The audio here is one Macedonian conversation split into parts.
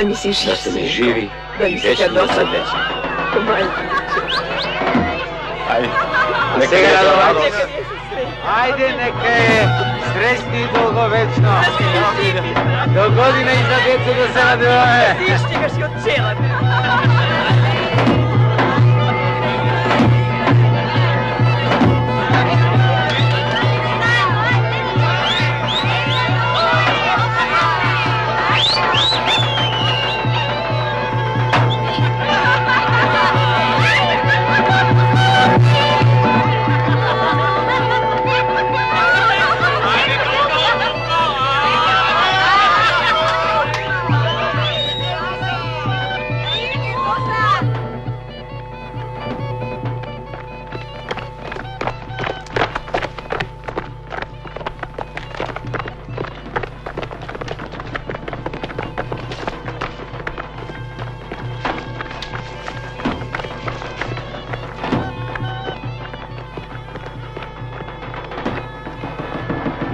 Da mi si živ. Da ste mi živi. Da mi se kad dosade. Ajde. Сега радовајте. Ајде, нека е среќни и долговечно. До година и за деца да се радуваме. Ти стигаш и од цела.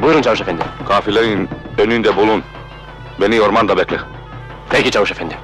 Buyurun Çavuş Efendi. Kafilenin önünde bulun. Beni ormanda bekle. Peki Çavuş Efendi.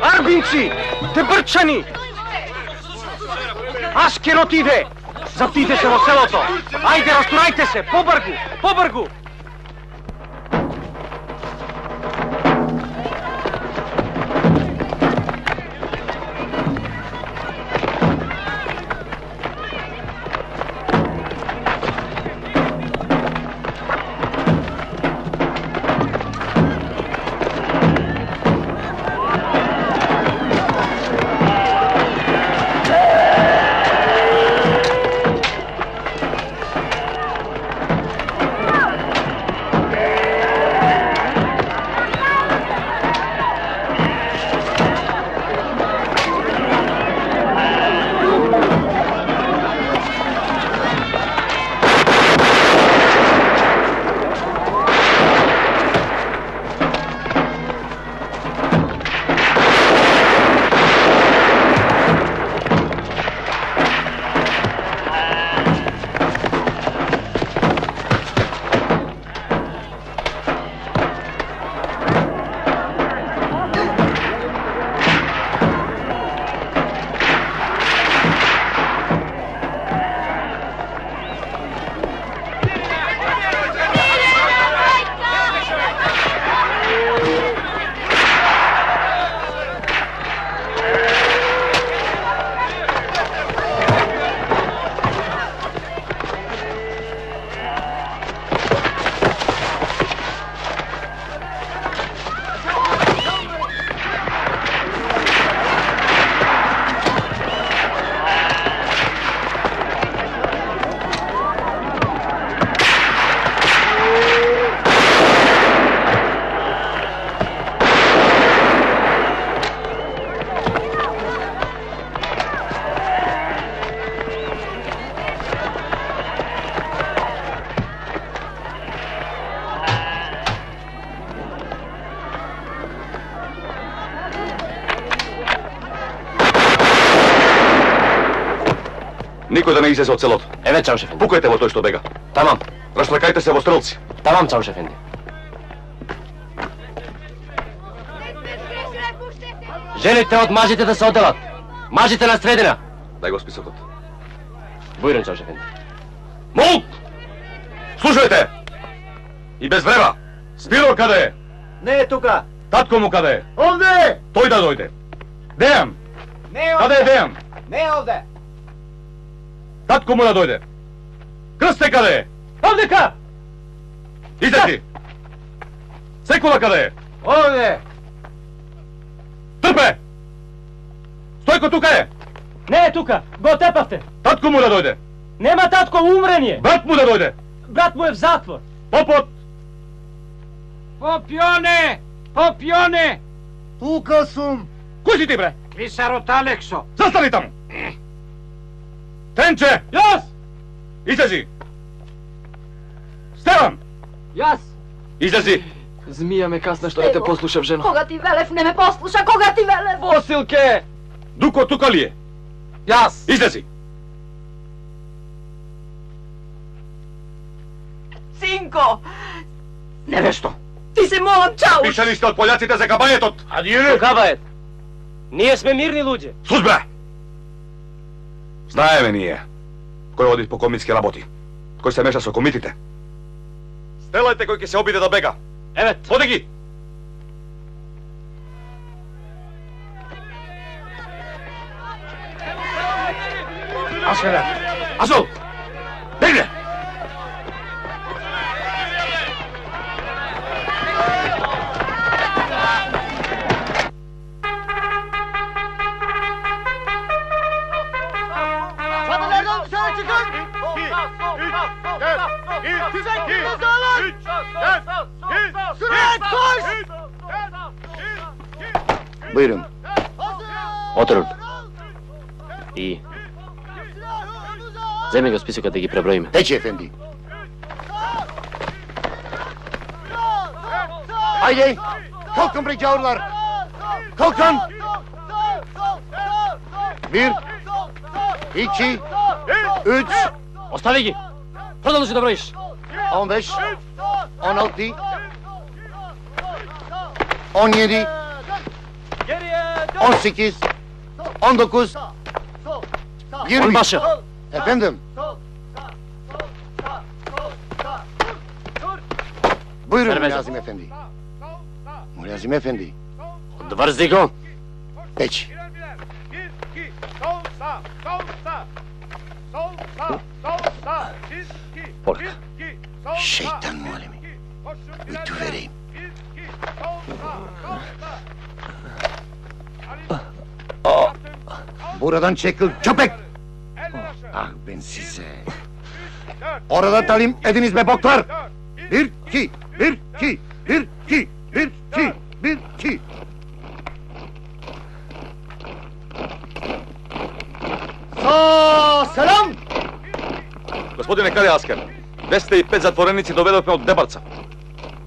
Арбинци, Тебрчани! Ашкерот иде! Заптите се во селото! Ајде, растурајте се! Побргу! Побргу! Никој да не излезе од селото. Еве Чаvuш Ефенди. Пукајте во тој што бега. Тамам. Рашлакајте се во стрелци. Тамам Чаvuш Ефенди. Жените од мажите да се одделат. Мажите на средина. Дај го списокот. Бујрен Чаvuш Ефенди. Мук! Слушајте! И без врема. Спиро каде е? Не е тука. Татко му каде е? Овде! Тој да дојде. Дејан! Не е овде. Каде е Дејан? Не е овде. Татко му да дојде. Крсте каде е? Овдека! Излези! Секула каде е? Овде! Трпе! Стојко тука е! Не е тука! Го тепавте! Татко му да дојде! Нема татко, умрен е! Брат му да дојде! Брат му е в затвор! Попот! Попионе! Попионе! Тука сум! Кој си ти, бре? Клисарот Алексо! Застани таму! Тенче! Јас! Излези! Стеван! Јас! Излези! Змија ме касна што не те послушав, жено. Кога ти велев, не ме послуша, кога ти велев! Босилке! Дуко тука ли е? Јас! Излези! Синко! Невесто! Ти се молам, чауш! Пишани сте од пољаците за кабајетот! Што кабајет? Ние сме мирни луѓе. Службе! Знаеме ние кој оди по комитски работи, кој се меша со комитите. Стелајте кој ќе се обиде да бега. Евет! Оди ги! Аскаре! Азул! Бегне! Buyurun. Oturun. İyi. Zeme го списокот да ги преброиме. Тече, ефенди. Haydi. Kalkın bre gavurlar. Kalkın. 1, 2, 3, Остави ги. Продолжи да броиш. 15, 16, 17, 18, 19, 20. Onbaşı. Efendim. Buyurun Serbest. Mülazim Efendi. Mülazim Efendi. Дврзи го. Peki. Porka. Şeytan muallimi. Ütü vereyim. Buradan çekil köpek! Ah ben size! Orada talim ediniz be boklar! 1, 2, 1, 2, 1, 2, 1, 2, 1, 2. Sa selam! Господине Кали Аскер, 205 затвореници доведовме од Дебарца.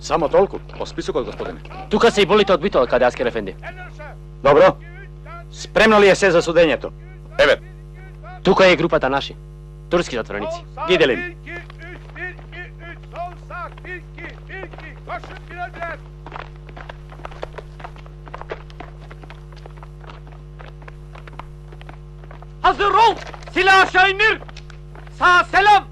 Само толку? По списокот, господине. Тука се и болите од битола, каде Аскер Ефенди. Добро. Спремно ли е се за судењето? Еве, Тука е групата наши. Турски затвореници. Ги делим. Hazır ol! Silah aşağı indir! Sağ selam!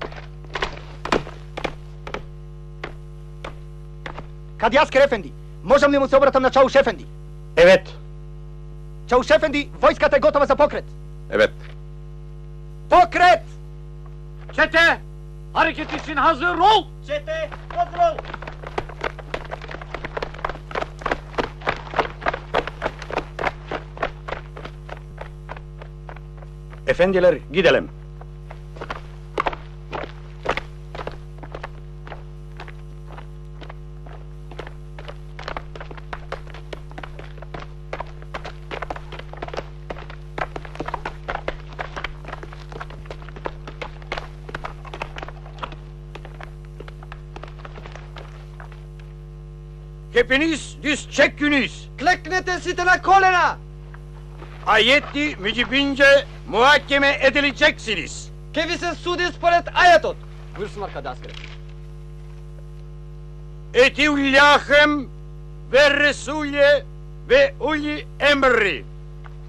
Кади Аскер Ефенди, можам ли му се обратам на Чауш Ефенди? Evet. Чауш Ефенди, војската е готова за покрет. evet. Покрет! Çete! Hareket için hazır ol! Чете, hazır ol! Efendiler gidelim. Hepiniz düz çekkünüz! Kлекнете сите на колена! Ayetli mücibince muhakeme edileceksiniz. Ке ви се суди според ајатот. Вирсмар каде Аскер. Etiullahım ve Resulje ve uli emri.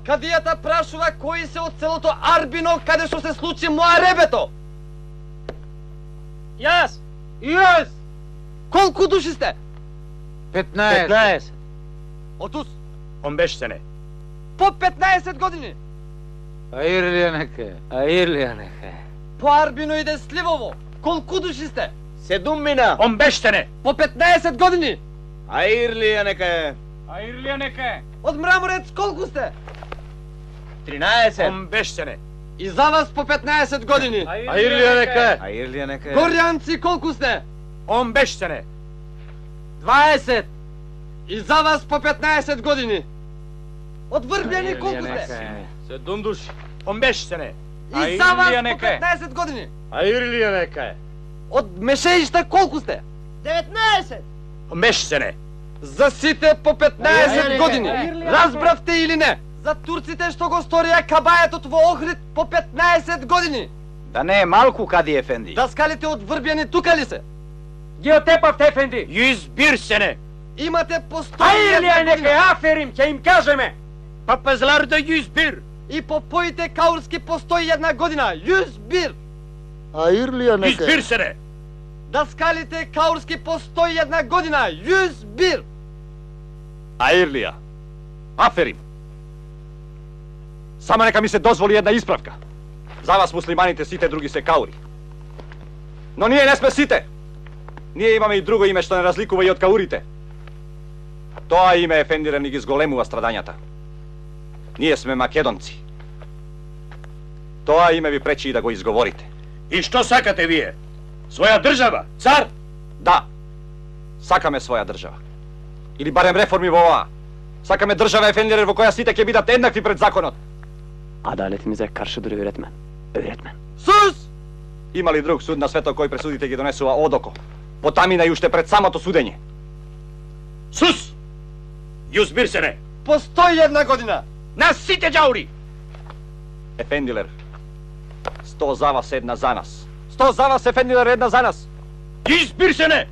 Кадијата прашува кои се од целото Арбино каде што се случи Муаребето. Јас! Јас! Колку души сте? 15. 15. Отус, 15 sene. по 15 години. Hayırlı neke, hayırlı neke. По Арбино иде Сливово. Колку души сте? 15 sene. По 15 години. Hayırlı neke. Од Мраморец колку сте? 15 sene. И за вас по 15 години. Hayırlı neke. Горјанци колку сте? 15 sene. 20. И за вас по 15 години. Од Врбјани колку сте? 7 души. Помешане. И за вас по 15 години. А Ирлија нека е. Од Мешеишта колку сте? 19. Помешане. За сите по 15 години. Разбравте или не? За турците што го сторија кабајетот во Охрид по 15 години. Да не е малку, Кади Ефенди. Даскалите од Врбјани тука ли се? Ги отепавте, Ефенди. Избирсене. Имате по 100 А Ирлија нека години. е, аферим, ќе им кажеме. Па пазлар да ги избир. И по поите каурски по 101 година. Јузбир. А Ирлија нека е. Избирсене. Даскалите каурски по 101 година. Јузбир. А Ирлија. Аферим. Само нека ми се дозволи една исправка. За вас муслиманите сите други се каури. Но ние не сме сите. Ние имаме и друго име што не разликува и од каурите. Тоа име Ефендире ни ги зголемува страдањата. Ние сме македонци. Тоа име ви пречи и да го изговорите. И што сакате вие? Своја држава, цар? Да, сакаме своја држава. Или барем реформи во оваа. Сакаме држава, Ефендире, во која сите ќе бидат еднакви пред законот. Adaletimize karşı bir öğretmen. Öğretmen. Сус! Има ли друг суд на светот кој пресудите ги донесува одоко? Потамина и уште пред самото судење. Сус! Избирсене. По 101 година. На сите џаури. Ефендилер, 100 за вас, една за нас. 100 за вас, Ефендилер, една за нас. Избирсене.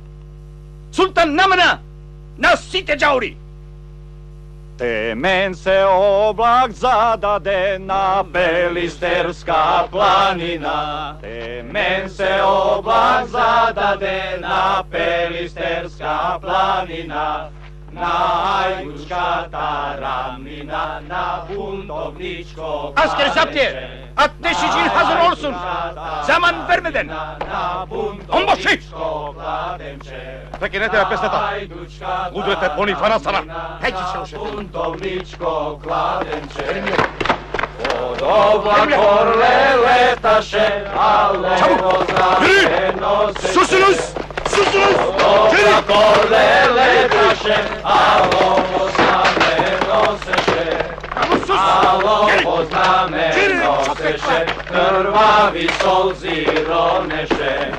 Султан намана. На сите џаури. Темен се облак зададе на Пелистерска планина. Темен се облак зададе на Пелистерска планина. На Ајдучката рамнина, на бунтовничко Asker zaptiye. Ateşicin hazır olsun. Zaman vermeden. Onbaşı. Прекинете ја песната. Удрете по ни фанасана. Хејќи се уште. Бунтовничко кладенче. Од облак орле леташе, але воздраве носе. Сусунус! Сусунус! Облак орле леташе, ало воздраве носеше. Ало воздраве носеше, крвави солзи ронеше.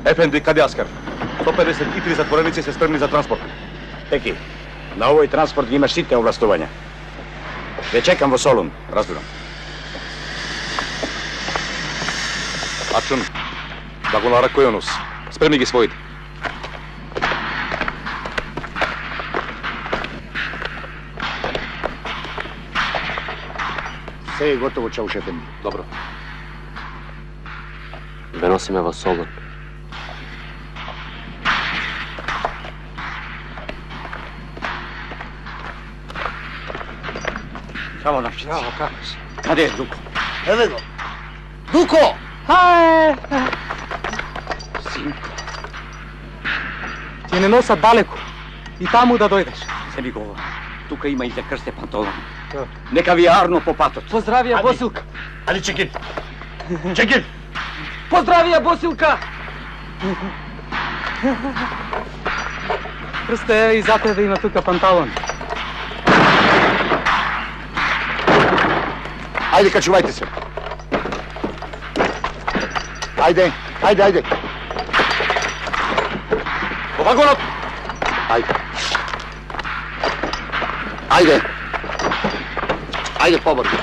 Ефенди, каде аскар? 153 затвореници се спремни за транспорт. Теки, на овој транспорт ги имаш сите овластувања. Ве чекам во Солун, разбирам. Ачун, Дагонара Којонус, спремни ги своите. Се е готово, Чаушефенди. Добро. Ве носиме во Солун. Само навчици. Каде е Дуко? Еве го. Дуко! Ќе не носа далеко. И таму да дојдеш. Се ми го, тука има и за крсте панталон. Нека ви е арно по патот. Поздравија, Босилка. Ади, чекин! Чекин! Поздравија, Босилка. Крсте, и за тебе има тука панталон. Ајде, качувајте се. Ајде, ајде, ајде. Во вагонот! Ајде. Ајде. Ајде, побрзо.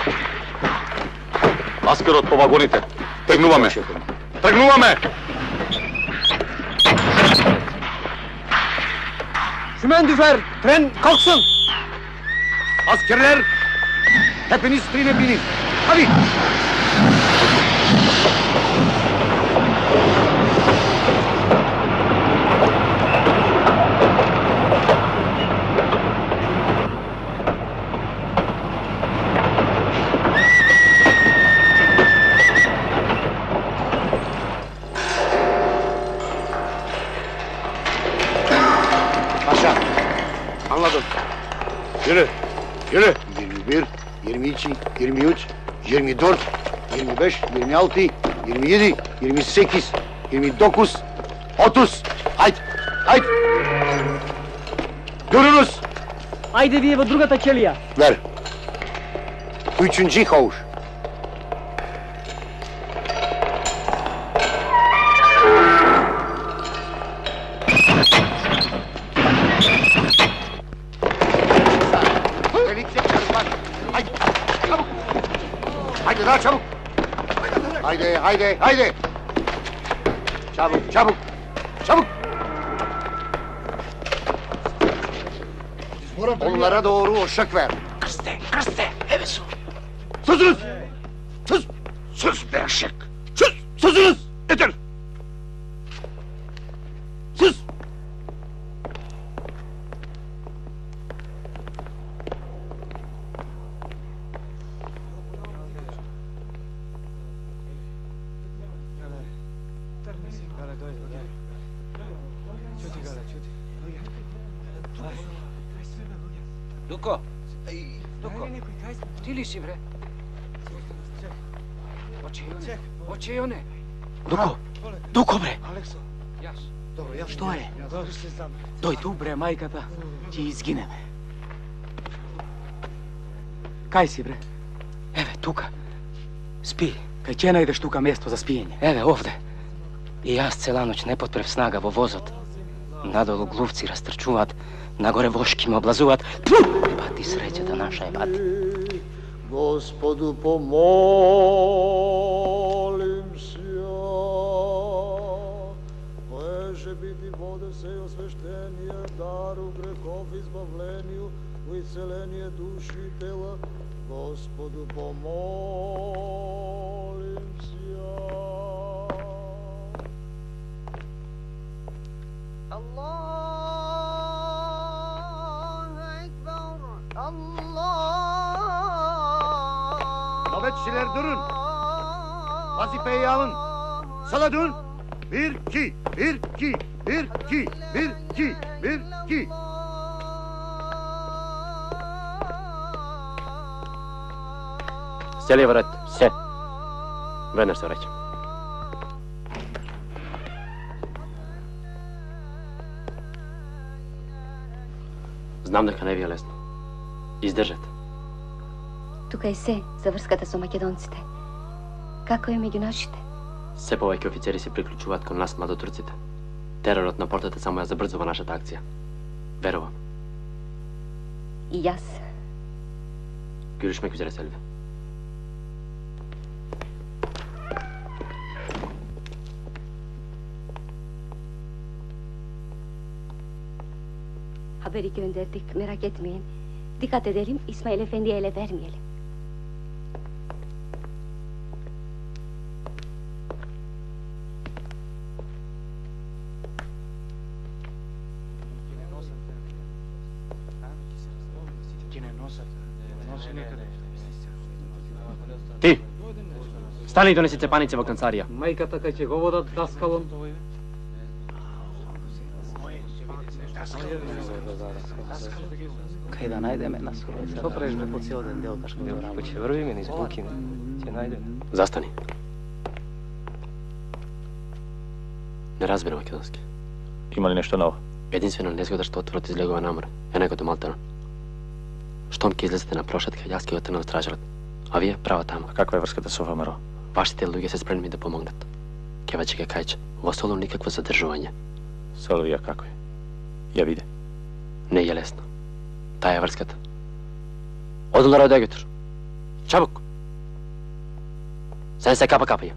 Аскерот по вагоните. Тргнуваме. Тргнуваме! Шумендифер, трен kalksın. Askerler, hepiniz trene binin. Hadi. Paşa, anladım. Yürü. Yürü. 21, 22, 23, 24, 25, 26, 27, 28, 29, 30. Haydi. Haydi. Görünüz. Ајде вие во другата ќелија. Ver. Üçüncü havuç. Haydi. Çabuk. Haydi daha çabuk. Haydi, haydi, haydi. Çabuk, çabuk. Çabuk. Onlara doğru oşak ver. Krste, evo su. Susunuz! Sus! Sus be eşek! Sus! Susunuz! Yeter! Sus! Duko! Duko! Ti li si, bre? Oče i one. Дуко бре, Јас. што е? Дој ту бре, мајката ќе изгинеме. Кај си бре? Еве, тука. Спи, кај ќе најдеш тука место за спиење. Еве, овде. И јас цела ноќ не потпрев снага во возот. Надолу глувци растрчуваат, нагоре вошки ме облазуваат. Пати среќата наша е пати. Господу помолим се, Боже biti vode se i osveštenije, daru grehov izbavleniju, u iscelenije duši i tela, Gospodu pomolim se. Allahu Ekber, Allah. Nöbetçiler durun. Vazifeyi alın. Sala dön. 1, 2, 1, 2, 1, 2, 1, 2, 1, 2. Сели врат, се. Веднаш се враќам. Знам дека не ви е лесно. Издржете. Тука е се за врската со македонците. Како е меѓу нашите? Се повеќе офицери се приклучуваат кон нас младотурците. Теророт на портата само ја забрзува нашата акција. Верувам. И јас. Görüşmek üzere Selvi. Haberi gönderdik, merak etmeyin. Dikkat edelim, İsmail Efendi'ye ele vermeyelim. Ти! Стани и донеси цепанице во канцарија. Мајката кај ќе го водат даскалом. Кај да најдеме нас? Што правиш бе по цел ден делкаш кога го работи? Ќе врвиме низ Букина. Ќе најдеме. Застани. Не разбира македонски. Има ли нешто ново? Единствено незгода што отворот излегува на море. Е некото Малтано. Штом ќе излезете на прошатка, јас ќе отидам на стражарот. А вие право таму. А каква е врската со ВМРО? Вашите луѓе се спремни да помогнат. Кеваче ке кајче. Во Солун никакво задржување. Соловија како е? Ја виде. Не е лесно. Таа е врската. Одел на радиогетор. Чабук. Сен се капа капаја.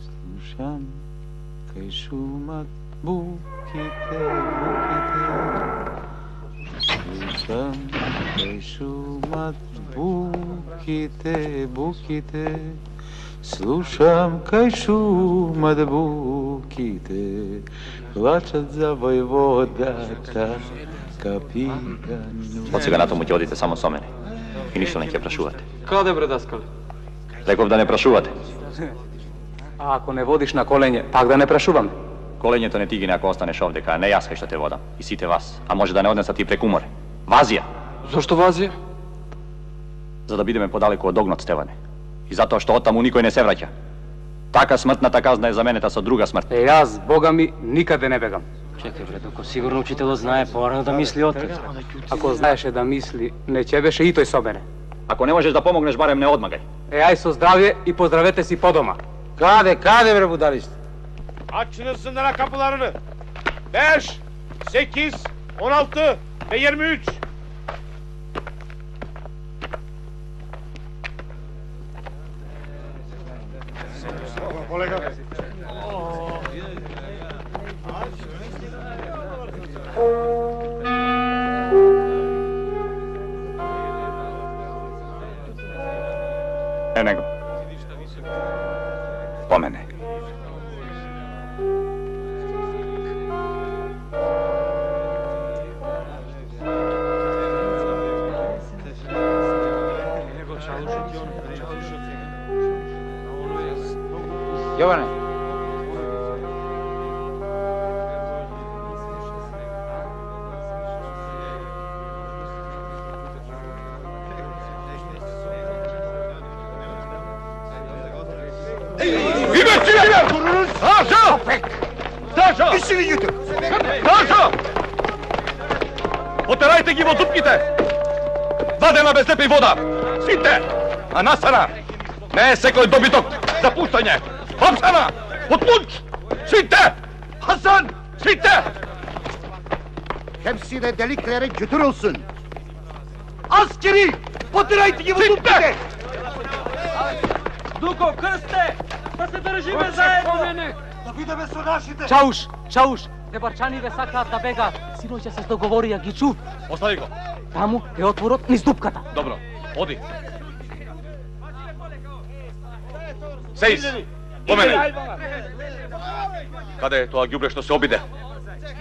Слушам кај шумат буките, Слушам кај шумат буките, Слушам кај шумат буките, плачат за војводата, капитан. Од сега натаму ќе одите само со мене. И ништо не ќе прашувате. Каде бре даскале? Реков да не прашувате. А ако не водиш на коленје, пак да не прашуваме. Колењето не ти гине ако останеш овдека, а не јас кај што те водам. И сите вас. А може да не однесат и преку море. Вазија! Зошто Вазија? За да бидеме подалеку од огнот, Стеване. И затоа што оттаму никој не се враќа. Така смртната казна е заменета со друга смрт. Јас, Бога ми, никаде не бегам. Чекај, бре, доко сигурно учителот знае порано да мисли открит. Ако знаеше да мисли, не ќе беше и тој собере. Ако не можеш да помогнеш, барем не одмагај. Ај со здравје и поздравете си по дома. Каде бре будалиште? Açınızsınlar kapılarını. 5, 8, 16 ve 23. Kolega. Него. Po mene. Jovane. Стража! Исили ги тук! Стража! Потерајте ги во зупките! Вадена без лепа и вода! Сите! А насара! Не е секој добиток! Запуштање! Хапсана! Отлуч! Сите! Хасан! Сите! Hepsi de deliklere götürülsün. Askeri! Потирајте ги во зупките! Дуко, крсте! Да се држиме заедно! Да бидеме со нашите! Чауш! Дебарчаниве сакаат да бегаат. Синоќа се договорија, ги чув. Остави го! Таму е отворот низ дупката. Добро, оди. Сеис, по мене. Каде е тоа ѓубре што се обиде?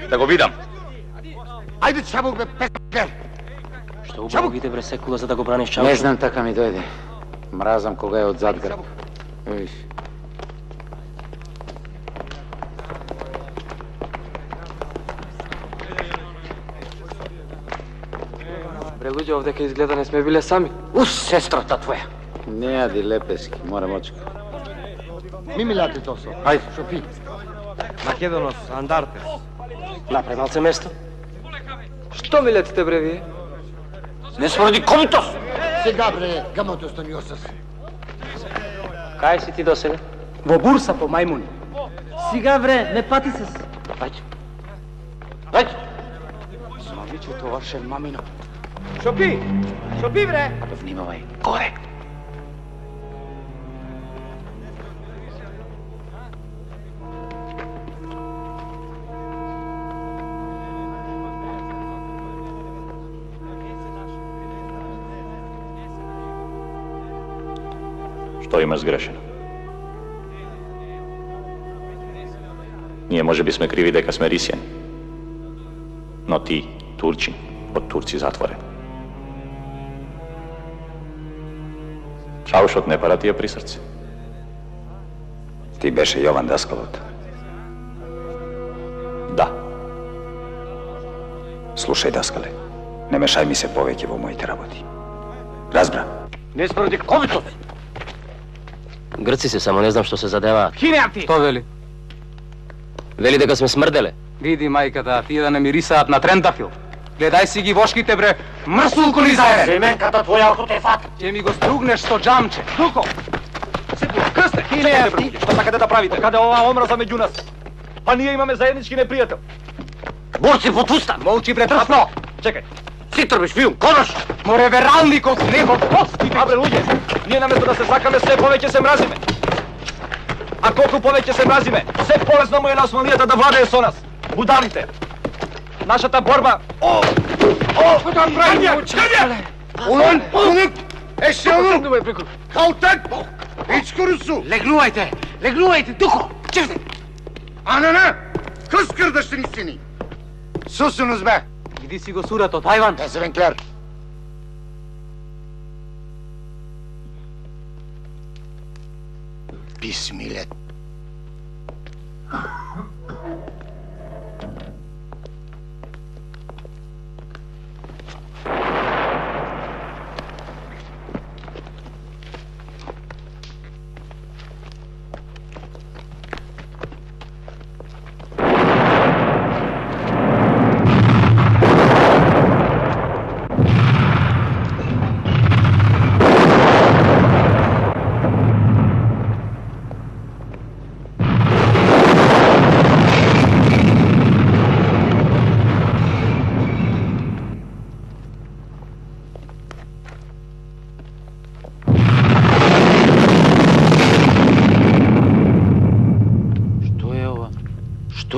Да го видам. Ајде чабук бе, пекер! Што убаво биде бре секула за да го браниш Чауш? Не знам, така ми дојде. Мразам кога е од зад грб. Виж. Бре, луѓе, овдека изгледа не сме биле сами. Ус, сестрата твоја. Не јади лепески, морам очка. Ми милате тосо. Ајде. Шопи. Македонос, Андартес. Напред малце место. Што ми летите, бре, вие? Не спороди комитос! Сега бре, гамото станиосас. Кај си ти доселе? Во бурса по мајмуни. Сега вре, не пати се. Ајде. Ајде. Мамичо, това ше мамино. Шопи! Шопи бре! Внимавај, горе. Што има сгрешено? Ние може би сме криви дека сме рисјани. Но ти, Турчин, од турци затворен. Чаушот не пара ти ја при срце. Ти беше Јован Даскалот. Да. Слушај, Даскале, не мешај ми се повеќе во моите работи. Разбра? Не спороди комитос! Грци се, само не знам што се задеваат. Кинеам ти! Што вели? Вели дека сме смрделе. Види, мајката, тие да не мирисаат на трендафил. Гледај си ги вошките, бре, мрсулко ли заеден! Семенката твоја ако те фат! Ќе ми го стругнеш со джамче. Дуко! Крсте! Што сакате да правите? Каде оваа омраза меѓу нас? Па ние имаме заеднички непријател. Борци под уста! Молчи, бре, трсно! Чекај. Си трбиш, филм, конаш! Море вералникот, него, поските! Абре, луѓе, ние наместо да се сакаме, се повеќе се мразиме. А колку повеќе се мразиме, се полесно му е на османијата да владее со нас. Будалите. Нашата борба... Куда правим? Улан, улан! Ешелу! Каутен! Ичкурусу! Легнувајте, духо! Чевте! Анана! Кыз кырдыштын сени! Сусунуз бе! Иди си го суратот, Ајван! Есевенклер! Бисмилет!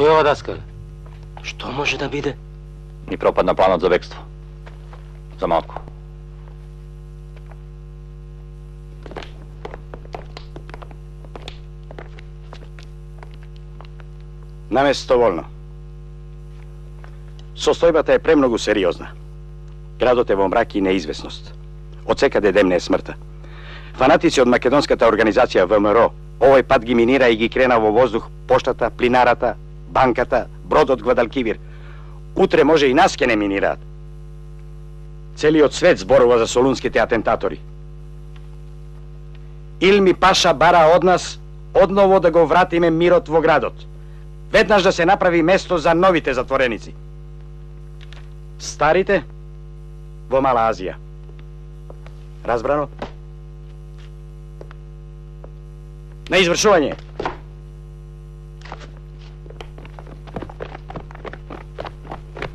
Што е ова, даскале? Што може да биде? Ни пропадна планот за бегство. За малку. Наместо волно. Состојбата е премногу сериозна. Градот е во мрак и неизвестност. Од секаде демне е смртта. Фанатици од македонската организација ВМРО овој пат ги минира и ги крена во воздух поштата, плинарата, банката, бродот Гвадалкивир. Утре може и нас ке не минираат. Целиот свет зборува за солунските атентатори. Илми Паша бара од нас одново да го вратиме мирот во градот. Веднаш да се направи место за новите затвореници. Старите во Мала Азија. Разбрано? На извршување.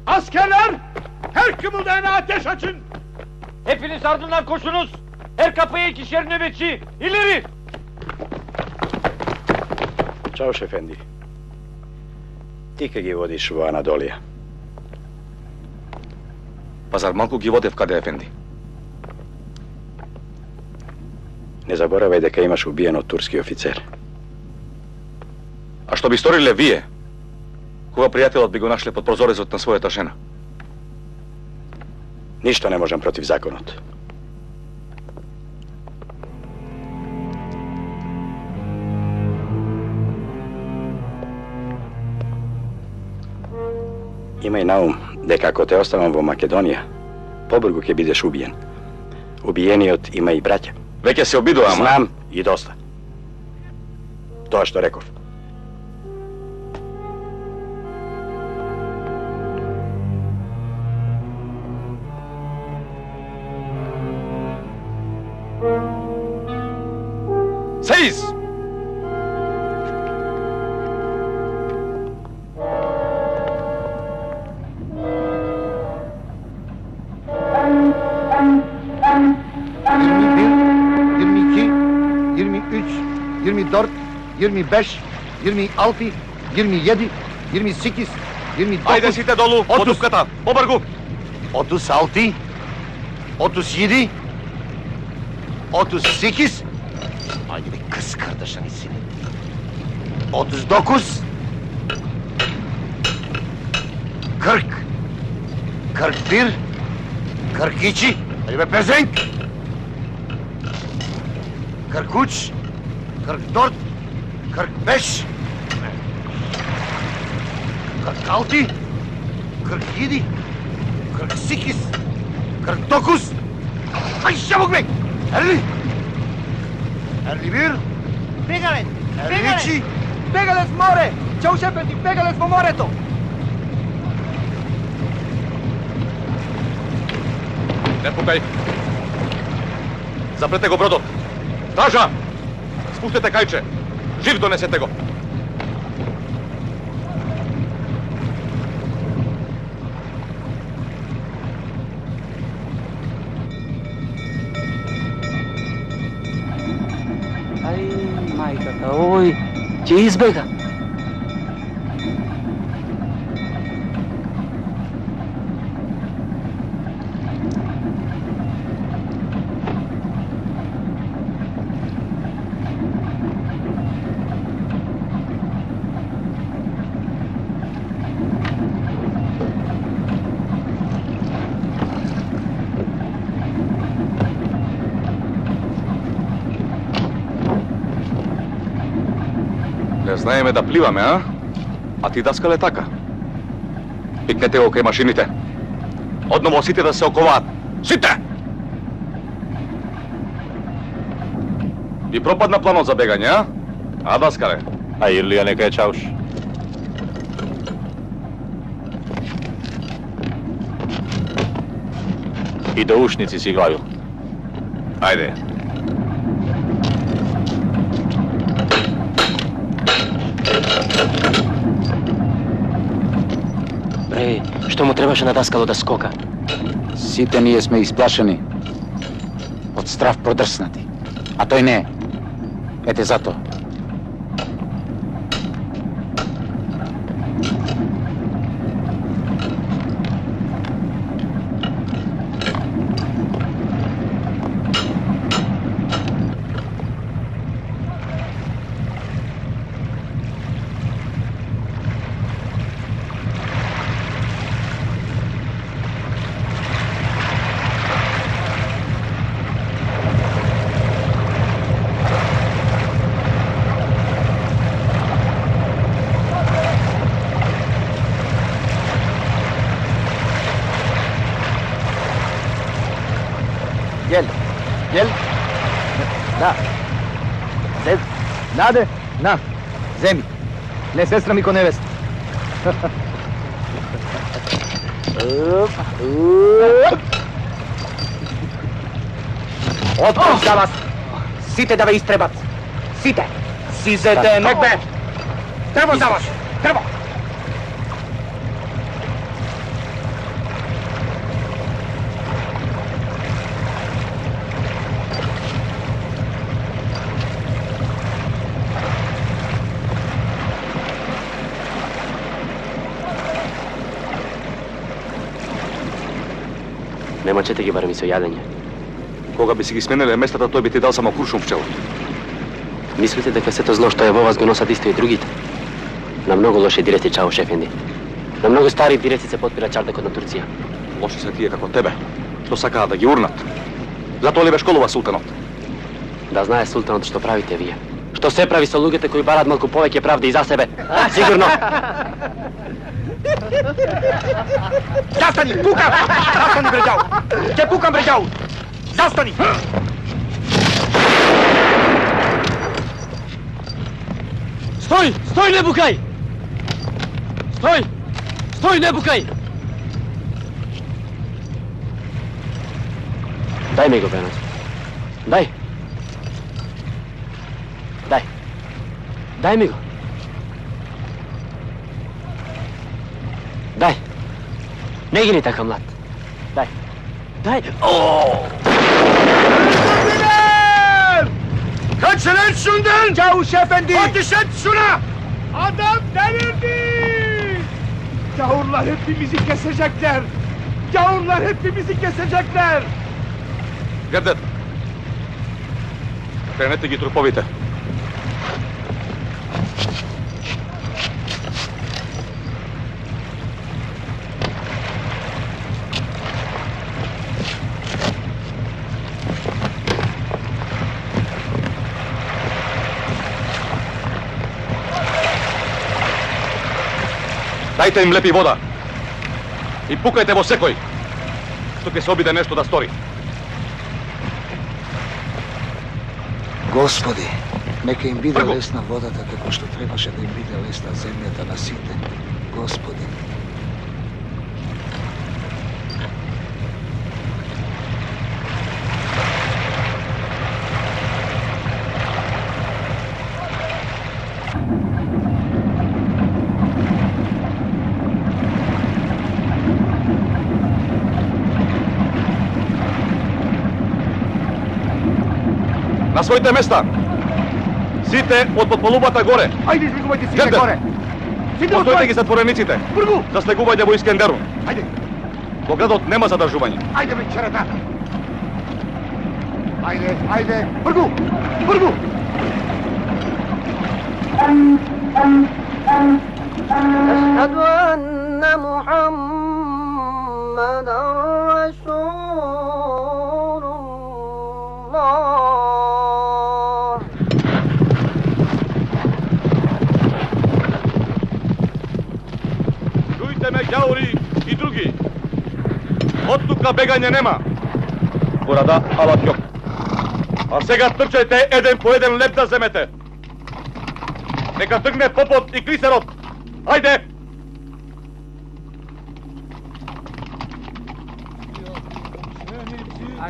Askerler! Her kımıldayana ateş açın! Hepiniz ardından koşunuz! Her kapıya ikişer nöbetçi! İleri! Чао, Шефенди. Ти ке ги водиш во Анадолија? Па зар малку ги водев каде, Ефенди? Не заборавај дека имаш убиен од турски офицер. А што би сториле вие, кога пријателот би го нашле под прозорецот на својата жена? Ништо не можам против законот. Имај на ум дека ако те оставам во Македонија, побрзо ќе бидеш убиен. Убиениот има и браќа. Веќе се обидува, ама? Знам и доста. Тоа што реков. Сеиз! Dört, 25, 26, 27, 28, 29... Ајде сите долу, по дупката, побргу! 36, 37, 38... Ајде бе, кыс кардашани сине. 39... Кырк... Кырк бир... Кырк ичи... Ајде бе, пезенк! Кырк уч... Кырк торт, кырк беш, кырк алти, кырк једи, кырк сикис, кырк токус. Ај, шабок бе! Ерли! Ерли бир! Бегалец! Ерличи! Бегалец море! Чао, Шефенди, бегалец во морето! Не пукај! Запрете го бродот! Стража! Спустете кајче! Жив донесете го! Ај, мајката, овој ќе избега. Не знаеме да пливаме, а? А ти, даскале, така. Пикнете го кај машините. Одново сите да се оковаат. Сите! И пропадна планот за бегање, а? А, даскале? А Ирлија нека е чауш. И до ушници си главил. Ајде. Бре, што му требаше на даскало да скока? Сите ние сме исплашени. Од страв продрснати. А тој не. Ете затоа. Gel. Gel. Da. Zed. Nade. Na. Zemi. Ne sestra mi ko nevesta. Отпред за вас! Сите да ве истребат! Сите! Сизете, нек бе! Требо за вас! Требо! Нема чете ги барем и со јадење. Кога би си ги смениле местата, тој би ти дал само куршум в чело. Мислите дека сето зло што е во вас го носат исто и другите? На многу лоши диреци, чао шефенди. На многу стари диреци се подпира чардакот на Турција. Лоши се тие како тебе, што сакаат да ги урнат. Затоа ли ве школува султанот? Да знае султанот што правите вие. Што се прави со луѓето кои бараат малку повеќе правда и за себе. Сигурно. Застани! Пукам! Застани, бреđaу! Ќе пукам, бреđaу! Застани! Стој! Стој, не букај! Стој! Стој, не букај! Дај ми го, Бенос. Дај. Дај. Дај ми го. Дај. Не гини така, млад. Дај. Дај. Kaçırın şundan! Çavuş efendi! Ateş et şuna! Adam delirdi! Gavurlar hepimizi kesecekler! Gavurlar hepimizi kesecekler! Грдет! Кренете ги труповите. Дајте им лепи вода. И пукајте во секој, што ќе се обиде нешто да стори. Господи, нека им биде лесна водата како што требаше да им биде лесна земјата на сите. Господи. На своите места! Сите од подполубата горе! Ајде, излегувајте сите горе! Постојте ги затворениците! Бргу! Заслегувајте во Искендерун! Ајде! Во градот нема задржување! Ајде, бе, черета! Ајде, ајде! Бргу! Бргу! أشهد أن محمدا رسول الله Чујте ме, ѓаури и други! Од тука бегање нема! Бурада, ала кјок! А сега трчајте еден по еден леп да земете! Нека тргне попот и клисерот! Ајде!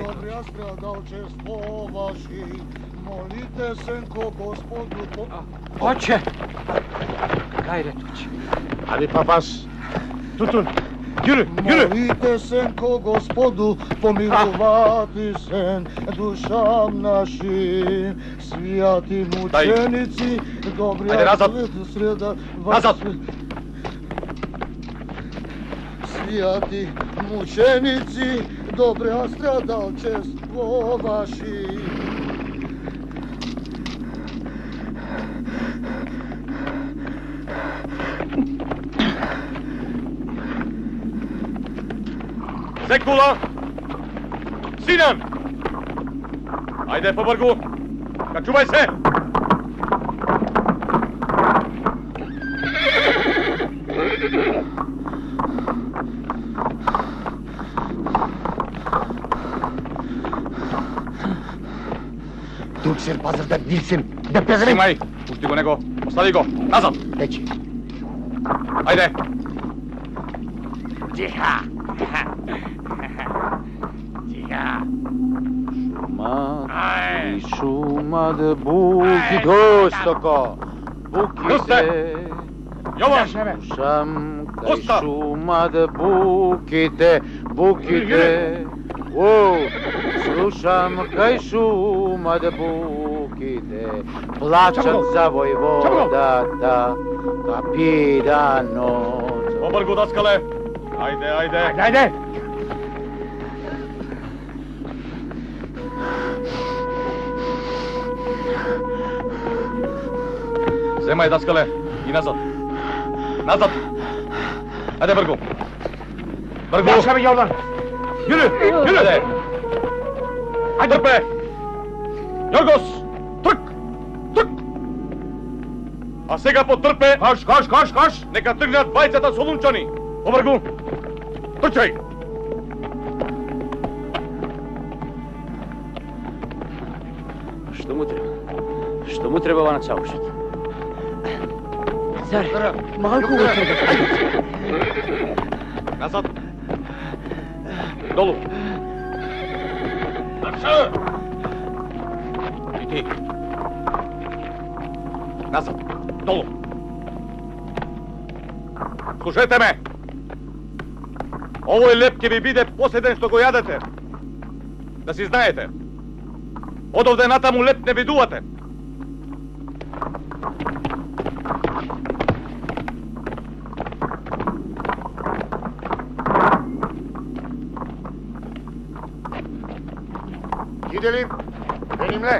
Добрия страдалчество ваши, молите се ко Господу... Оче! Кајде, оче? Ајде, папаш! Тутун! Јури, јури! Молите се ко Господу, помилувати се душам нашим, свјати мученици, добрия среда... Назад! Свјати мученици, добрия страдалчество ваши. Секула! Синан! Ајде, побргу! Качувај се! Турцер, пазар да дилсен, да пезрем. Снимай, пушти го него, остави го, назад. Течи. Ајде. Тиха. Тиха. Шумат и шумат буки достоко. Буките. Јован! Слушам кај шумат буките, буките. Слушам кај шумат буките. Плачат за војводата, капиданот. Побргу, даскале! Ајде, ајде! Ајде! Земај, даскале, и назад. Назад! Ајде, бргу! Бргу! Јашаме, Јован! Јули! Јули! Ајде! Трпе! Јоргос! Трк! Трк! А сега потрпе! Каш! Нека тргнат двајцата солунчани! Побргу! Трчај! Што му треба? Што му треба на Чаушет? Царе, малку го треба. Назад! Долу! И ти! Назад! Долу! Слушајте ме! Овој леп ќе ви биде последен што го јадете. Да си знаете. Од овде натаму леп не видувате. Gidelim. Benimle.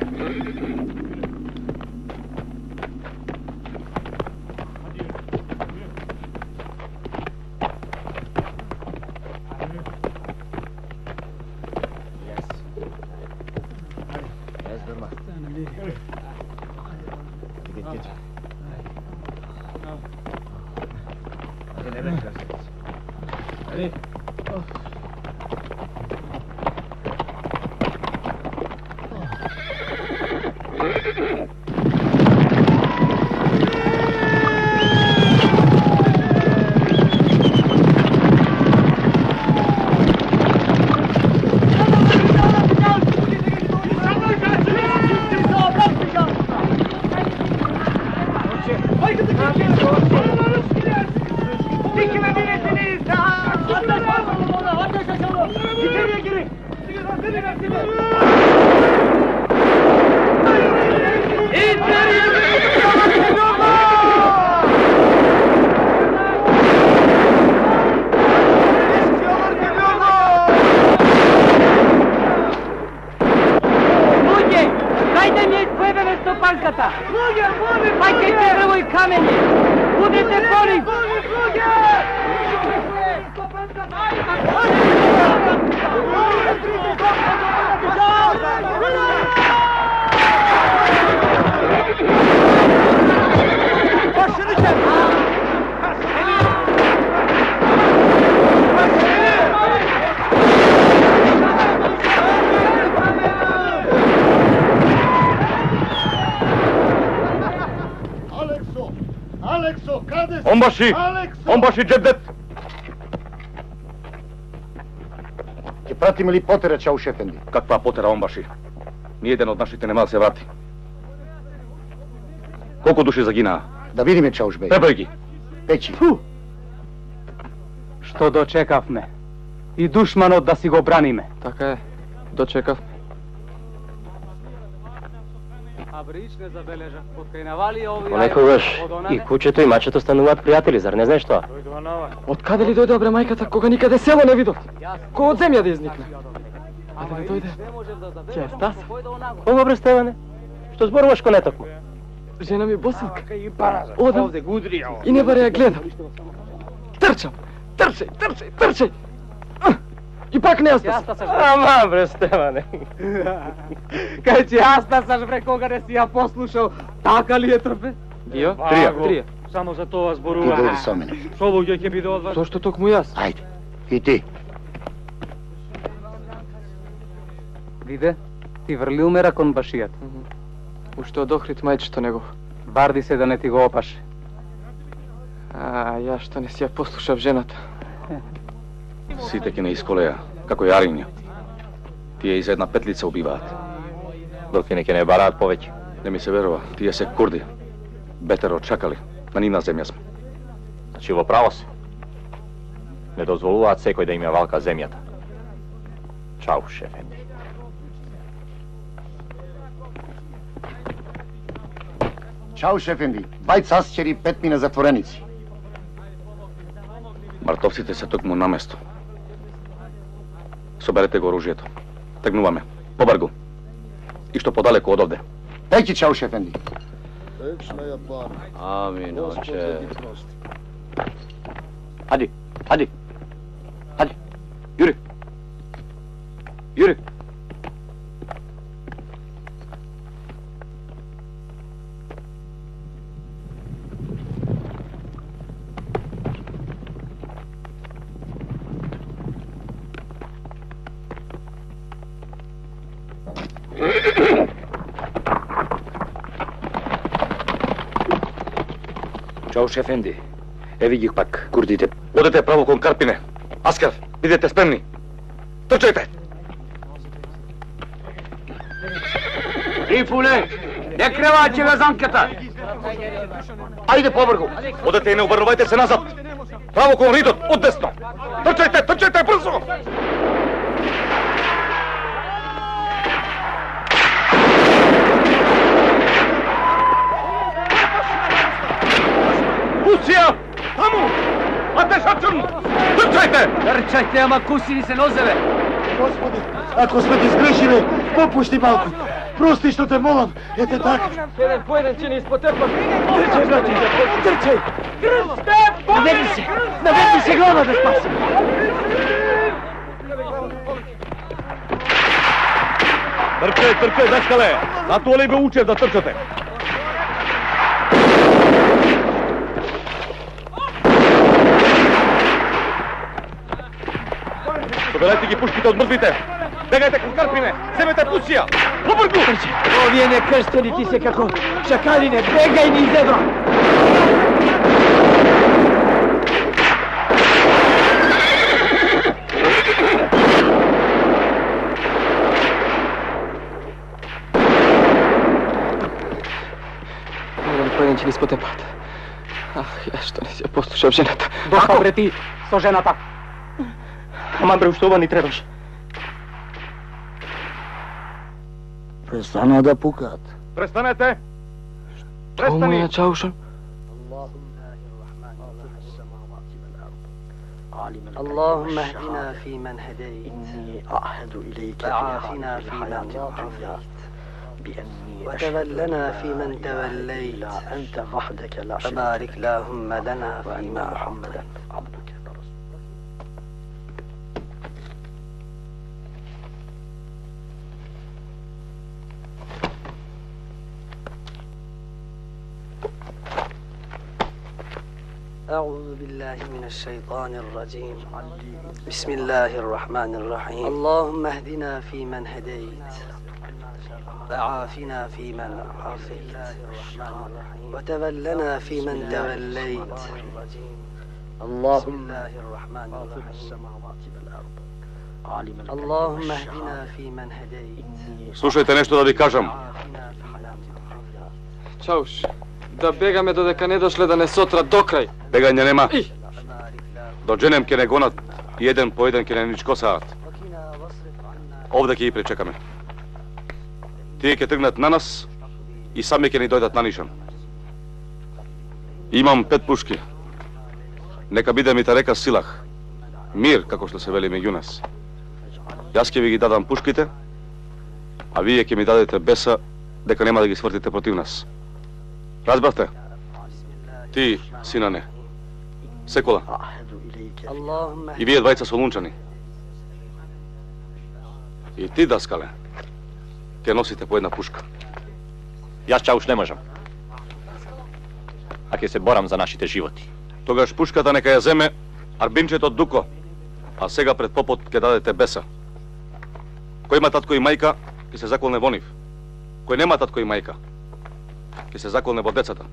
Омбаши, джебдет! Ќе пратиме ли потера, Чауш ефенди? Каква потера, Омбаши? Ниеден од нашите нема да се врати. Колку души загинаа? Да видиме, Чауш бей. Преброј ги. Печи. Што дочекавме? И душманот да си го браниме. Така е, дочекавме. А Брич не забележа, откај навали овие... Понекогаш и кучето и мачето стануваат пријатели, зар не знаеш тоа? Од каде ли дојде обре мајката, кога никаде село не видов? Кој од земја да изникне? А да не дојде? Ќе е Стас? Кога бре Стеване? Што зборуваш ко нетокмо? Жена ми босилка. Одам и не баре ја гледам. Трчам, трчај. И пак не остас. Ама бре Стеване. Кај ти астасаш бре кога не си ја послушал, така ли е трпе? Ја? Трија. Само за тоа зборува. Ти дојди со мене. Што луѓе ќе биде од вас? Зошто токму јас? Ајде. И ти. Виде, Ти врлил ме ракон башијат. Уште од Охрид мајчето негов. Барди се да не ти го опаше. А, ја што не си ја послушав жената. Сите ќе не исколеја, како јаринја. Тие и за една петлица убиваат. Докато не ќе не бараат повеќе. Не ми се верува, тие се курди. Бетеро чакали, на нивна земја сме. Значи во право се. Не дозволуваат секој да им ја валка земјата. Чауш ефенди. Чауш ефенди, бајц асчери 5 мина затвореници. Мартовците се токму на место. Соберете го оружјето. Тргнуваме. Побргу. И што подалеку од овде. Пејки, Чауш ефенди. Амин, оче. Хади, хади. Хади. Јури. Јури. Чауш ефенди, еви ги пак курдите. Одете право кон Карпине. Аскар, бидете спремни. Трчајте! Ифуле, не креваче везанката! Ајде побргу! Одете и не обрнувајте се назад! Право кон ридот, одесно! Трчајте, трчајте, брзо! Пусија! Таму! Атешачун! Трчајте! Трчајте, ама кусини се нозеве! Господи, ако сме ти сгрешиле, попушти малку. Прости што те молам, ете така. Еден по еден ќе ни испотерпат. Трчај, брате, трчај. Наведи се глава да спаси. Трчај, трчај, дачкале! На тоа ли бе учев да трчате? Соберете ги пушките од мртвите! Бегајте кон Карпине! Земете Пусија! Побргу! Овие некрстени ти се како чакалине, бегај ни зебро! Еден по еден ќе ни спотепат. Ах, ја што не си ја послушав жената. Доста бре ти со жената. Ама бре, уште ова ни требаше. Престана да пукаат. Престанете! Тоа му ја Чаушан. اللهم اهدنا فيمن هديت إني أعهد إليك وعافنا فيمن عافيت وتولنا فيمن توليت أنت وحدك لا شريك وبارك اللهم لنا فيما محمدا عبدك أعوذ بالله من الشيطان الرجيم بسم الله الرحمن الرحيم اللهم اهدنا فيمن هديت وعافنا فيمن عافيت وتولنا فيمن توليت اللهم الرحمن الرحيم اللهم اهدنا فيمن هديت Слушајте нешто да ви кажам. Чауш, да бегаме додека не дошле да не сотрат до крај. Бегање нема. До дженем ке не гонат и еден по еден ке не ничкосаат. Овде ќе ги пречекаме. Тие ќе тргнат на нас и сами ќе ни дојдат на нишан. Имам 5 пушки. Нека биде ми та река силах. Мир, како што се вели меѓу нас. Јас ќе ви ги дадам пушките, а вие ќе ми дадете беса дека нема да ги свртите против нас. Разбравте? Ти, синане, Секола. И вие двајца солунчани. И ти, Даскале, ќе носите по една пушка. Јас Чауш не можам. А ќе се борам за нашите животи. Тогаш пушката нека ја земе арбинчето Дуко, а сега пред попот ќе дадете беса. Кој има татко и мајка, Ке се заколне во нив, кој нема татко и мајка. Ке се заколне во децата.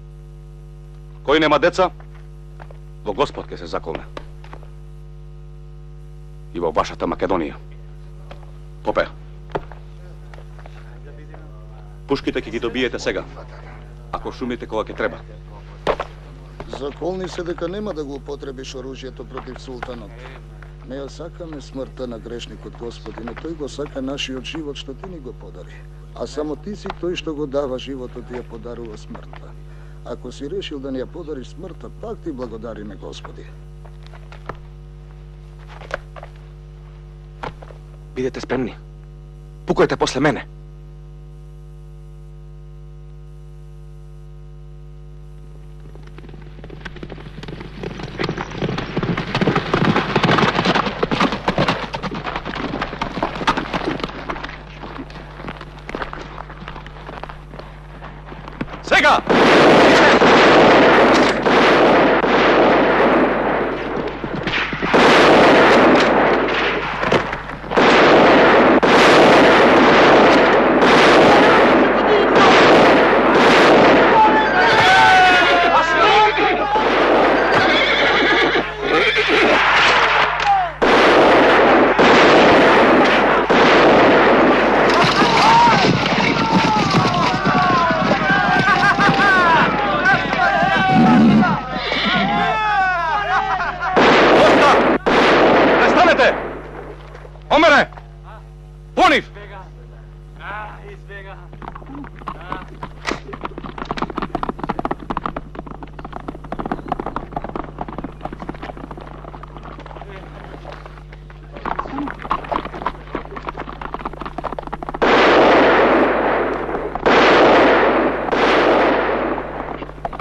Кој нема деца, во Господ ке се заколне. И во вашата Македонија. Попе. Пушките ќе ги добиете сега, ако шумите кога ќе треба. Заколни се дека нема да го употребиш оружјето против султанот. Не ја сакаме смртта на грешникот, Господи, но тој го сака нашиот живот што ти ни го подари. А само ти си тој што го дава животот и ја подарува смртта. Ако си решил да ни ја подариш смртта, пак ти благодариме, Господи. Бидете спремни. Пукајте после мене. Сега! Омере! Понив!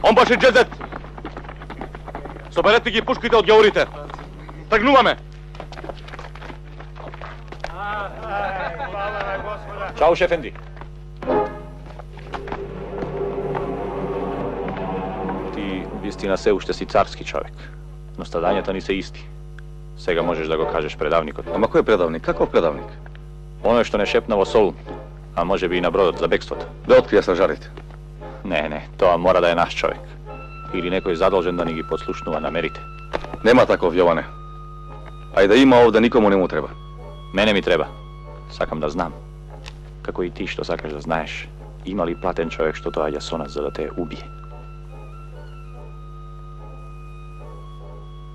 Омбаши джезет! Соберете ги пушките од ѓаурите. Тргнуваме! Чао, шефенди. Ти вистина се уште си царски човек, но стадањата ни се исти. Сега можеш да го кажеш предавникот. Ама кој е предавник? Каков предавник? Оној што не шепна во Солун, а може би и на бродот за бегството. Да открија стражарите. Не, тоа мора да е наш човек. Или некој задолжен да ни ги подслушнува намерите. Нема таков, Јоване. А и да има овде, никому не му треба. Мене ми треба. Сакам да знам. Како и ти што сакаш да знаеш, има ли платен човек што доаѓа со нас за да те убие?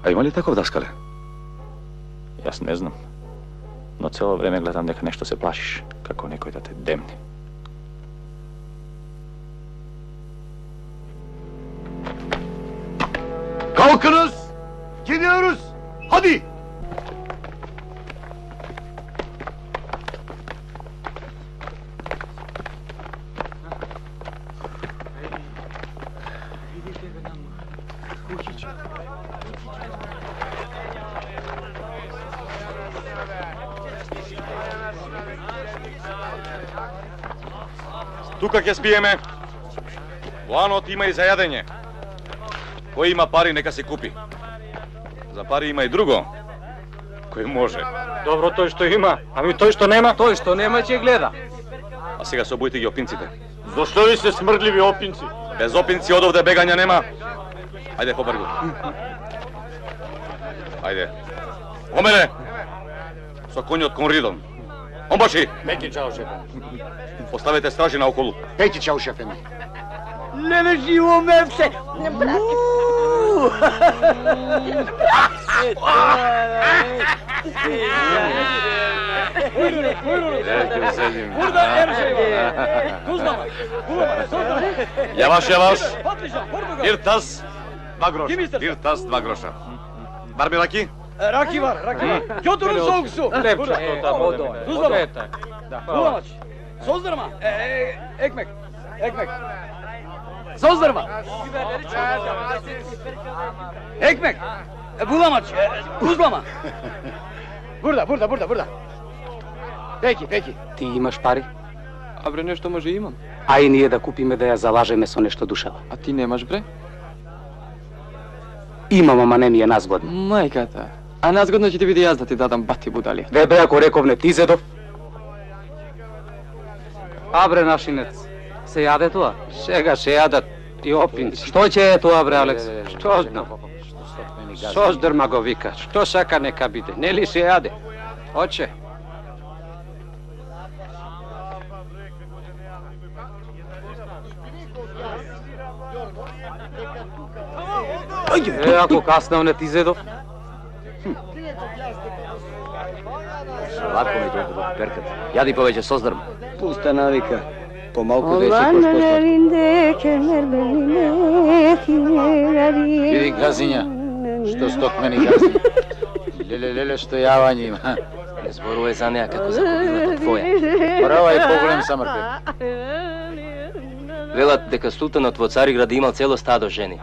А има ли таков, даскале? Јас не знам. Но цело време гледам дека нешто се плашиш, како некој да те демне. Kalkınız! Gidiyoruz! Hadi! Тука ќе спиеме. Во анот има и за јадење. Кој има пари, нека се купи. За пари има и друго. Кој може. Добро тој што има, ами тој што нема? Тој што нема ќе гледа. А сега собојте ги опинците. Зошто ви се смрдливи опинци? Без опинци од овде бегања нема. Ајде побргу. Ајде. Омере! Со конјот кон ридом. Омбаши! Пеки чао, шефе. Поставете стражи наоколу. Пети чао, шефе. Не живо ме все. Не брати. Јаваш. Иртас, 2 гроша. Иртас, 2 гроша. Барби раки? Раки бар. Ѓотору соуксу. Лепче тамо. Тузлама. Булач. Создрма. Екмек. Создрма. Екмек. Буламач. Тузлама. Бурда. Пеки. Ти имаш пари? А бре, нешто може имам. А и ние да купиме да ја залажеме со нешто душево. А ти немаш, бре? Имам, ама не ми е назгодно. Мајката. А назгодно ќе ти биде јас да ти дадам бати будали. Бе, ако реков не ти зедов. Абре, нашинец, се јаде тоа? Сега се јадат и опинци. Што ќе е тоа, бре, Алекс? Што знам? Создрма го вика. Што сака нека биде? Нели се јаде? Оче. Ако каснав не ти зедов? Лако ми толку перкат. Јади повеќе создрм. Пуста навика. Помалку деши кош Види газиња, што сток мени газиња. Леле, што јавање има. Не зборувај за неа како за кобилата твоја. Права и поголем самрпе. Велат дека султанот во Цариград имал цело стадо жени.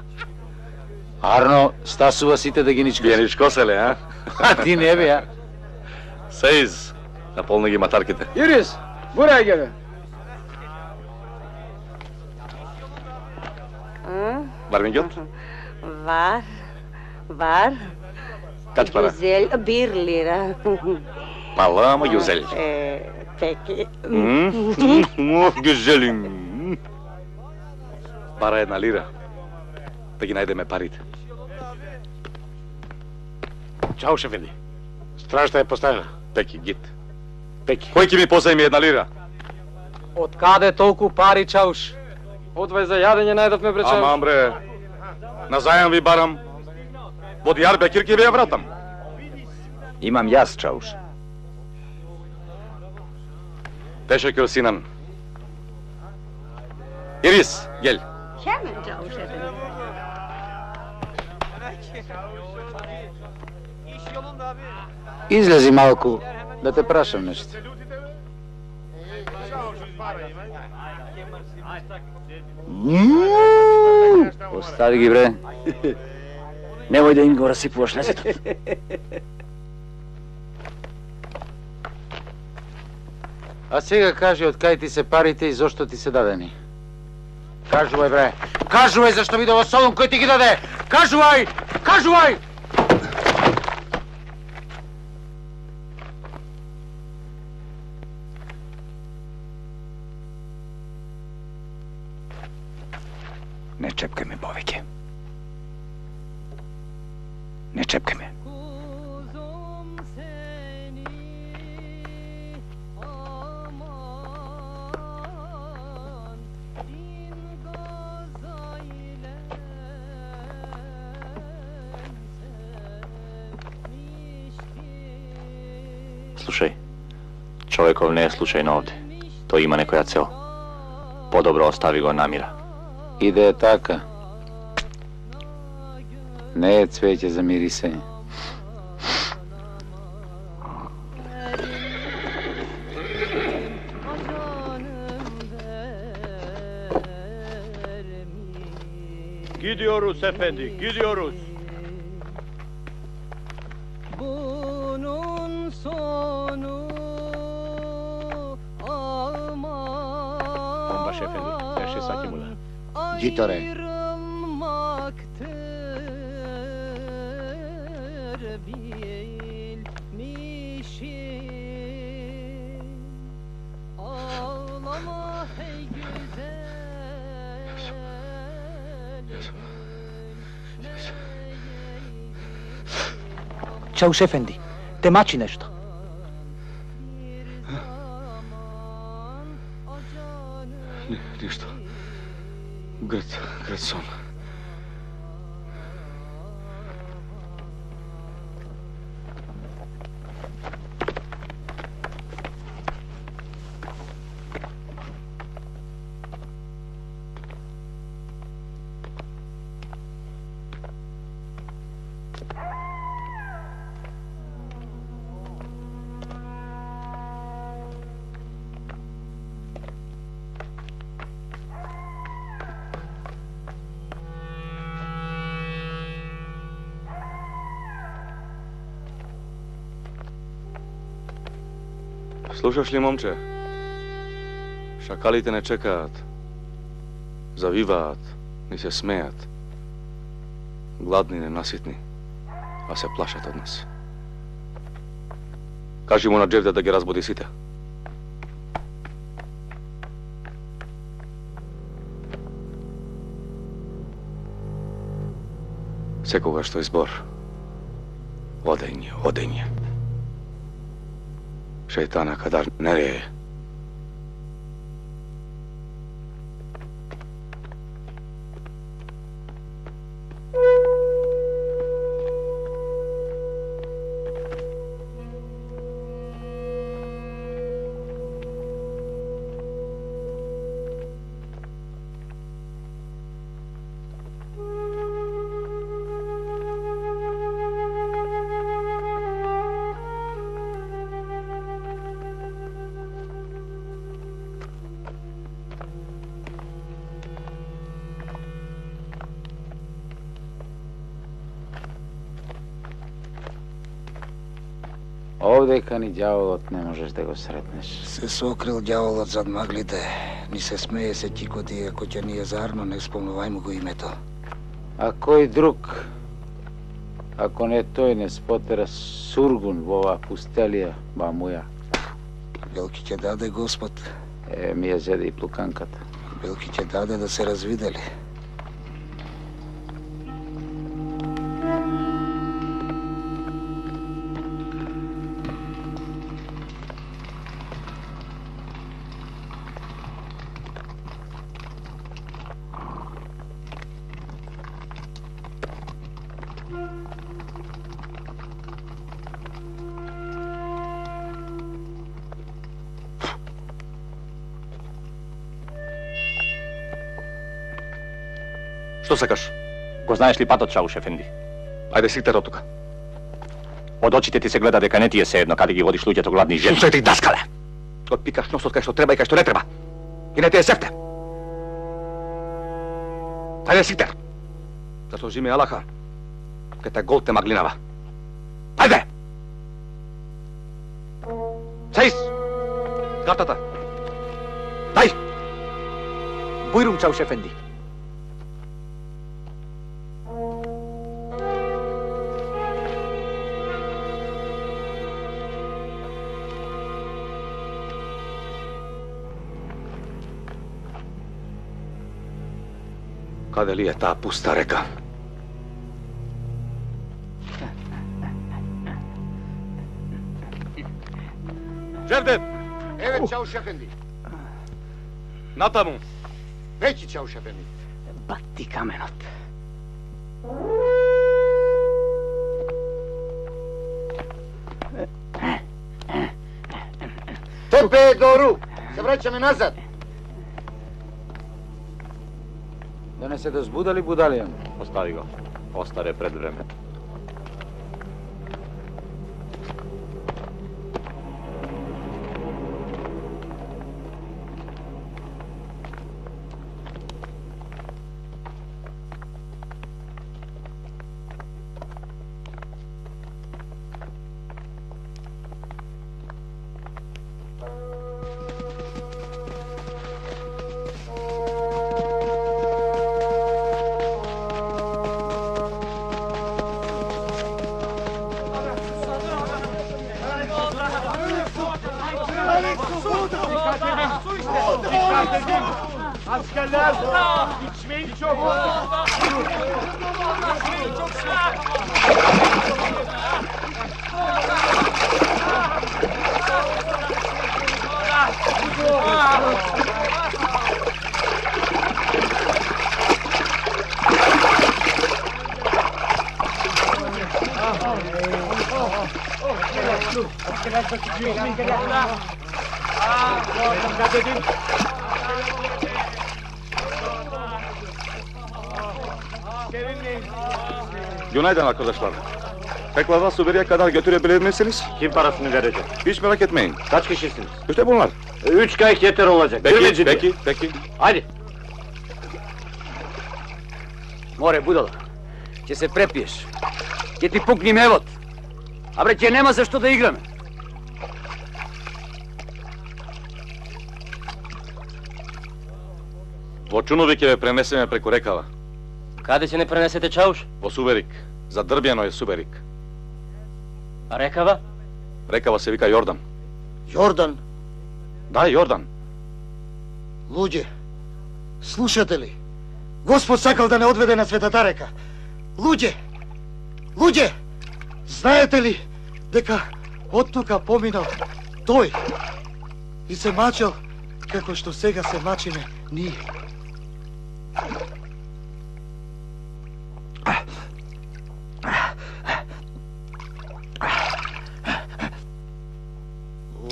Арно, стасува сите да ги ничкоси. Вие ничкоселе, а? А ти не бе, а? Сеиз, наполни ги матарките. Ирис, бурај ги бе. Бармињот? Var. Kaç para? Güzel, 1 lira. Pahalı ama güzel. Peki. Güzelim. Bara 1 lira. Да ги најдеме парите. Чао, шефенди. Стражата е поставена. Пеки, гит. Пеки. Кој ќе ми позајми 1 лира? Од каде толку пари, Чауш? Одвај за јадење најдовме, бре, Чауш. Амам, бре. На зајам ви барам. Во Дијарбекир ќе ви ја вратам. Имам јас, Чауш. Teşekkür Sinan. Iris, gel. Hemen Çavuş efendi. Излези малку, да те прашам нешто. Остави ги, бре. Немој да им го расипуваш лесетот. А сега кажи од кај ти се парите и зошто ти се дадени. Кажувај, бре. Кажувај зашто виде во Солун кој ти ги даде. Кажувај! Кажувај! Не чепкај ме повеќе. Не чепкај ме. Слушај, човеков не е случајно овде. Тој има некоја цел. Подобро остави го на мира. И да е така. Не е цвеќе за мирисење. Gidiyoruz efendi, gidiyoruz. Bunun sonu aman. Onbaş efendi, her şey sakin burada. Git oraya. Ağlama hey güzel. Чауш ефенди, те мачи нешто. Не, ништо. Град сон. Слушаш ли, момче? Шакалите не чекаат. Завиваат, ни се смеат. Гладни, ненаситни, а се плашат од нас. Кажи му на Джевде да ги разбуди сите. Секогаш тој збор. Одење, одење. Шејтана кадар nereye? Овдека ни ѓаволот не можеш да го сретнеш. Се сокрил ѓаволот зад маглите. Ни се смее се тикоти, ако ќе ни е зарно, не спомнувајмо го името. А кој друг, ако не тој, не спотера сургун во оваа пустелија, мамуја? Белки ќе даде Господ. Ми ја зеде и плуканката. Белки ќе даде да се развидели. Што сакаш? Го знаеш ли патот, Чауш ефенди? Ајде ситер од тука. Од очите ти се гледа дека не ти е се едно каде ги водиш луѓето гладни жени. Слушај ти, даскале! Отпикаш носот кај што треба и кај што не треба. И не те е сефте. Ајде ситер! Заслужи ме Аллаха, ке те гол те маглинава. Ајде! Сеис! Картата! Дај! Бујрум, Чауш ефенди. Каде ли е таа пуста река? Джевдет! Еве Чауш ефенди. Натаму. Веќе Чауш ефенди. Бати каменот. Тепе дору! Се враќаме назад. Да не се дозбудали будалијан? Остави го. Остаре пред време. Askerler, içmeyin çok. İçmeyin çok Günaydın arkadaşlar. Tekrardan Sibirya kadar götürebilir misiniz? Kim parasını verecek? Hiç merak etmeyin. Kaç kişisiniz? İşte bunlar. 3 kayık yeter olacak. Peki. Hadi. Море, будала, ќе се препиеш. Ќе ти пукнем евот. А бре, ќе нема за што да играме. Во Чуновик ќе ве пренесеме преку рекава. Каде ќе не пренесете, Чауш? Во Суберик. Задрбјано е Суберик. А рекава? Рекава се вика Јордан. Јордан? Да, Јордан. Луѓе, слушате ли? Господ сакал да не одведе на светата река. Луѓе, Луѓе, знаете ли дека од тука поминал тој и се мачел како што сега се мачиме ние?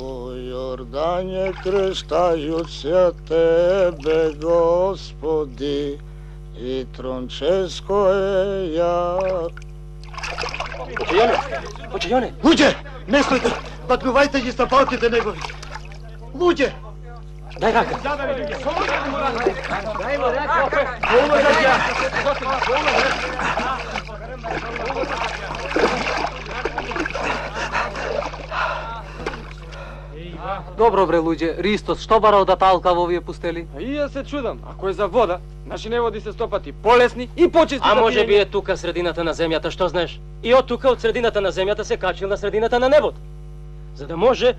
О Јордање крштајуце тебе, Господи, и Тронческо е ја. Оче Јоне! Луѓе, не стојте, бакнувајте ги стапалките негови. Луѓе! Дај рака! Добро бре луѓе, Ристос, што барал да талка во овие пустели? А и ја се чудам, ако е за вода, наши неводи се стопати полесни и почисти. А може би е тука средината на земјата, што знаеш? И од тука, од средината на земјата, се качил на средината на небото. За да може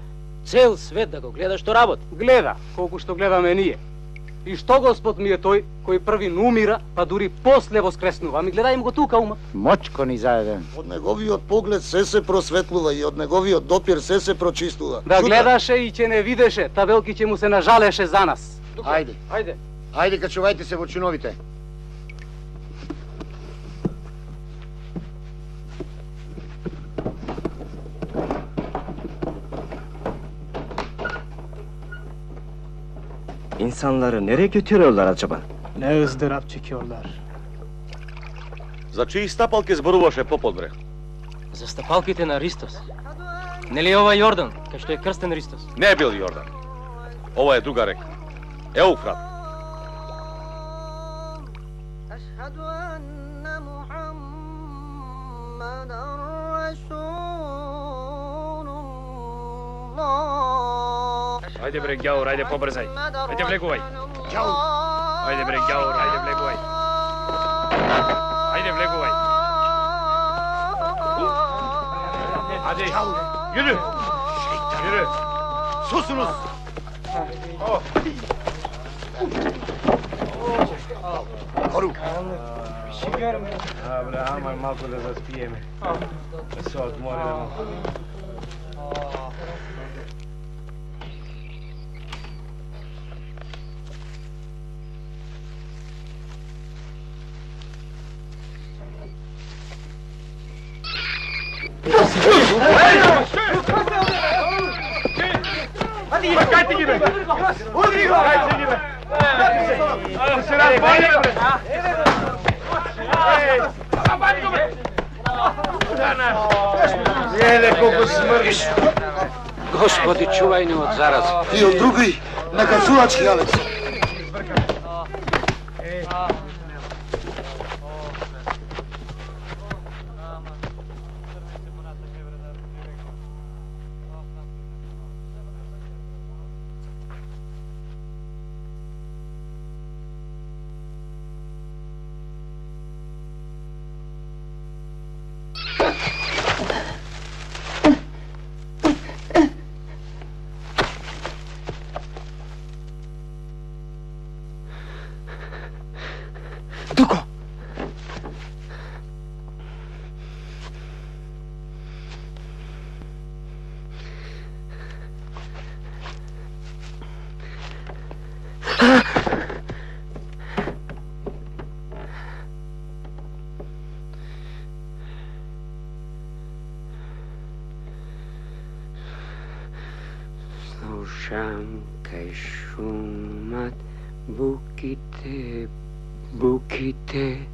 цел свет да го гледа што работи. Гледа, колку што гледаме ние. И што Господ ми е тој кој први умира, па дури после воскреснува. Ми гледајм го тука ума. Мочко ни заеден. Од неговиот поглед се просветлува и од неговиот допир се прочистува. Да гледаше и ќе не видеше, та велки ќе му се нажалеше за нас. Ајде. Ајде. Ајде, качувајте се во чиновите. İnsanları nereye götürüyorlar acaba? Ne ızdırap çekiyorlar. За чии стапалки зборуваше попот, бре? За стапалките на Ристос. Нели е ова Јордан, кај што е крстен Ристос? Не е бил Јордан. Ова е друга река. Еуфрат. أشهد أن محمدا رسول الله. Ајде бре, Ѓаур, ајде побрзај. Ајде влегувај. Ѓаур. Ајде бре, Ѓаур, ајде влегувај. Ајде влегувај. Ајде. Јури. Јури. Сусунус. Хору. Абре, ама малку да заспиеме. Да се одмориме. Кајте ги бе! Удри го! Кајте ги бе! Се разболи бе! Забади го бе! Еле колку смрдиш. Господи, чувај ни од зараз. И од други накасувачки, Алекс. Слушам кај шумат буките, буките.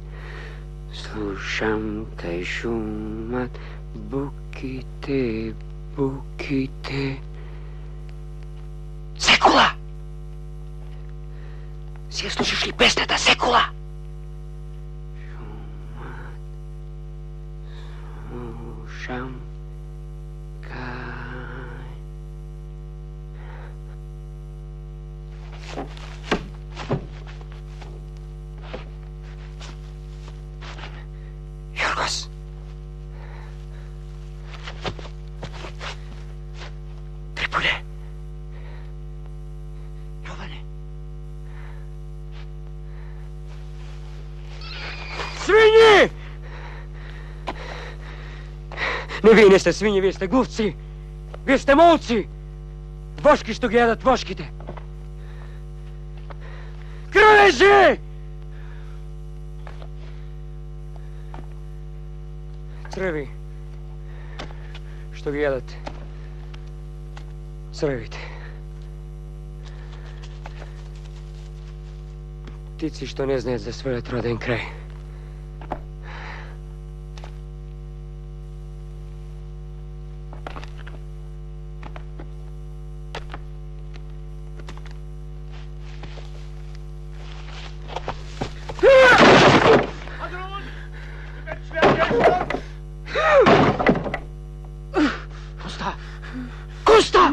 Слушам кај шумат буките, буките. Секула! Си ја слушаш ли песната Секула? Слушам Јоргос! Трипуле! Јоване! Свињи! Не, вие не сте свињи, вие сте глувци. Вие сте молци. Вошки што ги јадат вошките. Кралежи! Црви. Што ги јадат црвите. Птици што не знаат за својот роден крај. Коста! Коста!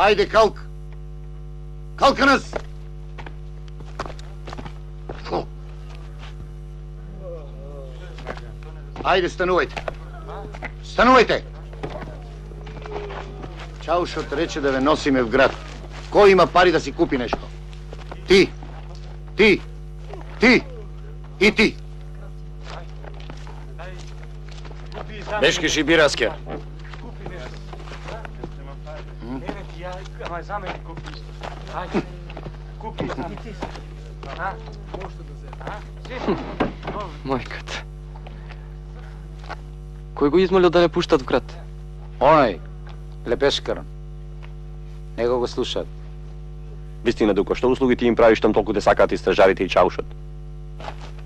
Ајде, Калк! Калканас! Ајде, станувајте! Станувајте! Чаушот рече да ве носиме в град. Кој има пари да си купи нешто? Ти! Ти! Ти! И ти! Бешки Шибираскер. Ама замени купи исто. Ајде. Купи сам. А? Може да земе. Мојката. Кој го измолил да не пуштат в град? Оној, Лепешкар. Него го слушат. Вистина, Дуко, што услуги ти им правиш там толку да сакаат и стражарите и чаушот?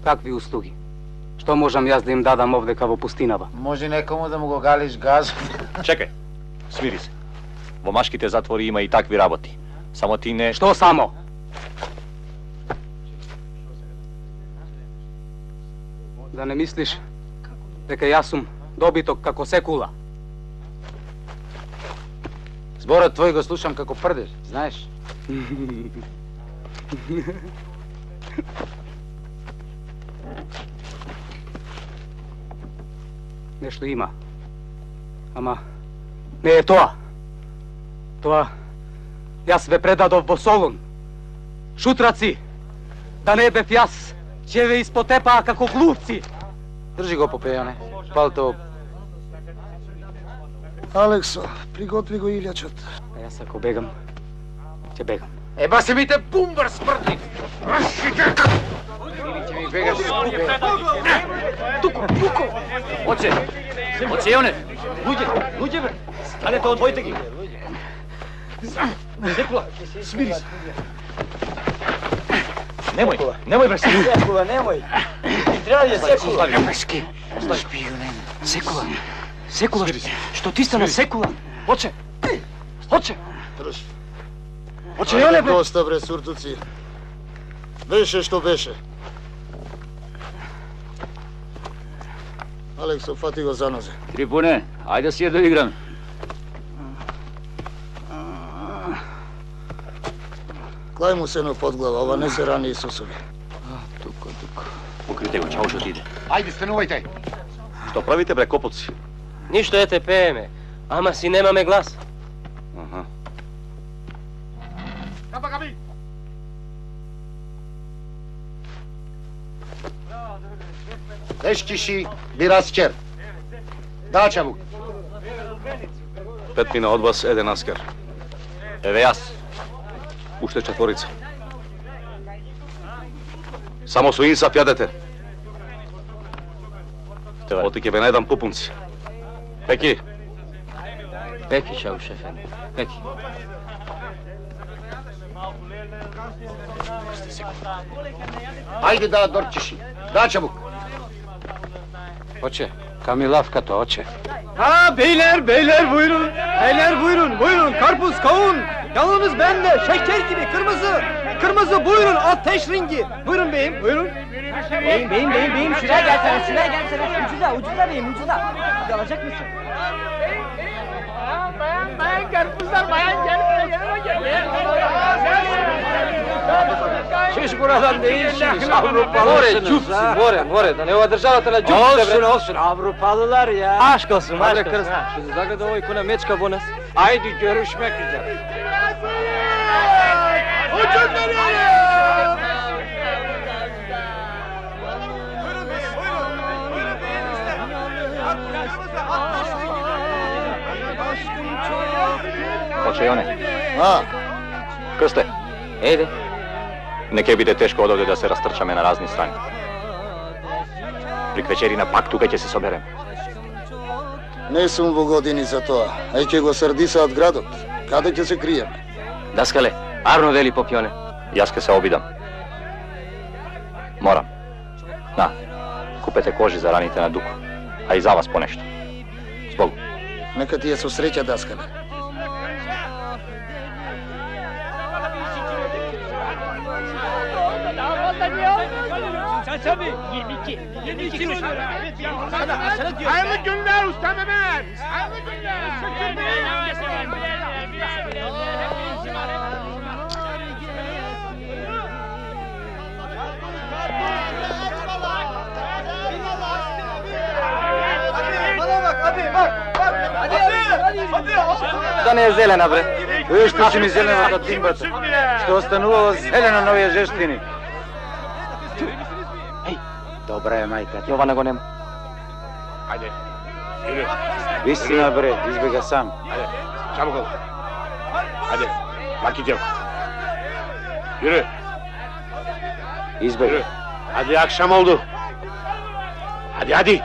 Какви услуги? Што можам јас да им дадам овдека во пустинава? Може некому да му го галиш газ? Чекај, смири се. Во машките затвори има и такви работи. Само ти не... Што само? Да не мислиш дека јас сум добиток како секула. Зборот твој го слушам како прдеш, знаеш? Нешто има. Ама не е тоа. Тоа јас ве предадов во Солун. Шутраци, да не бев јас, ќе ве испотепаа како глувци. Држи го попејане. Палто. Алексо, приготви го илјачот. А јас ако бегам, ќе бегам. Еба се мите бумбар смртник! Ќе ми бегаш Туко! Оце! Оце, Јонев! Луѓе бе! Станете, одвојте ги! Секула, смири се! Немој бе, Секула, немој! Ти треба да е Секула! Лепешки! Шпионен! Секула! Секула, што ти стана Секула? Оче! Оче! Држ. Оче, Јоне бе! Доста бре, суртуци. Беше што беше. Алексо, фати го за нозе. Трипуне, ајде си ја да играме. Клај му се на подглава, ова не се рани Исусови. Туко. Покрите го, чаушот иде. Ајде, станувајте! Што правите, бре, копоци? Ништо ете пееме, ама си немаме глас. Аха. Бешкиши Бираскер. Да, Чабук. 5 мина од вас, еден аскер. Еве јас. Уште 4. Само со инсап јадете. Оти ќе ве најдам пупунци. Пеки. Пеки, Чаушефен, пеки. Ајде да дорчиши. Да, Чабук. Оче, камилавката, оче. Beyler, buyurun. Beyler buyurun. Karpuz, kavun. Yalnız bende. Şeker gibi, kırmızı. Kırmızı buyurun, ateş rengi. Buyurun beyim, buyurun. Beyim, şuraya gelsene. Ucuda beyim, ucuda. Alacak mısın? Bayan karpuzlar, bayan gel. Siz buradan değilsiniz, Avrupalısınız ha. More, da ne održavate na džup. Olsun, Avrupalılar ya. Aşk olsun. Siz zagleda ovaj kuna mečka bu nas. Ajde, görüşmek üzere. Hoće i one. A? Krste, Ejde. neke bide teško odovde da se rastrčame na razni strani. Pri večeri na paktu kad će se soberem. Не сум во години за тоа. Ај ќе го срдисаат градот. Каде ќе се криеме? Daskale, Arno veli popjone. Јас ке се обидам. Морам. На, купете кожи за раните на Дуку, а и за вас понешто. Збогу. Нека ти е со среќа, Даскале. Hayırlı günler Usta Mehmet. Hayırlı günler. Da ne je zelena, bre. Виж што си ми зелена до тимбата. Што останувало зелено на овие жештини. Добра е мајка. Јована го нема. Ајде. Иде. Вистина бре, избега сам. Ајде. Само го. Ајде. Маки дел. Иде. Избега. Ајде акшам oldu. Hadi.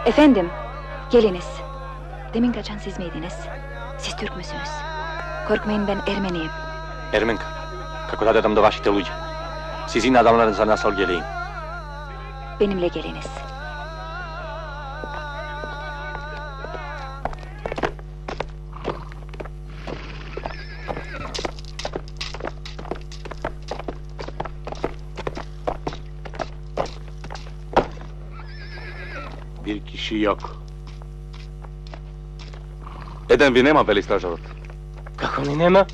Efendim, geliniz. Demin kaçan siz miydiniz? Siz Türk müsünüz? Korkmayın, ben Ermeniyim. Ерменка, како да дадам до вашите луѓе? Си зинадам за нас алгелеин. Benimle geliniz. Bir kişi yok. Еден ви нема, вели стражарот. Како ни нема?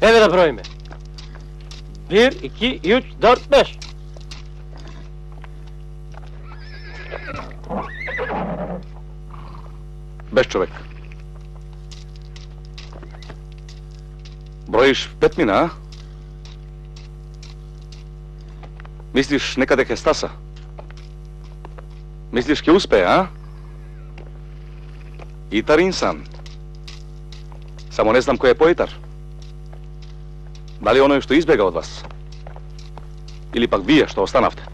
Еве да броиме. 1, 2, 3, 4, 5. Без човек. Броиш 5 мина, а? Мислиш некаде ке стаса? Мислиш ке успее, а? Итар инсан. Само не знам кој е поитар. Дали оној што избега од вас? Или пак вие што останавте?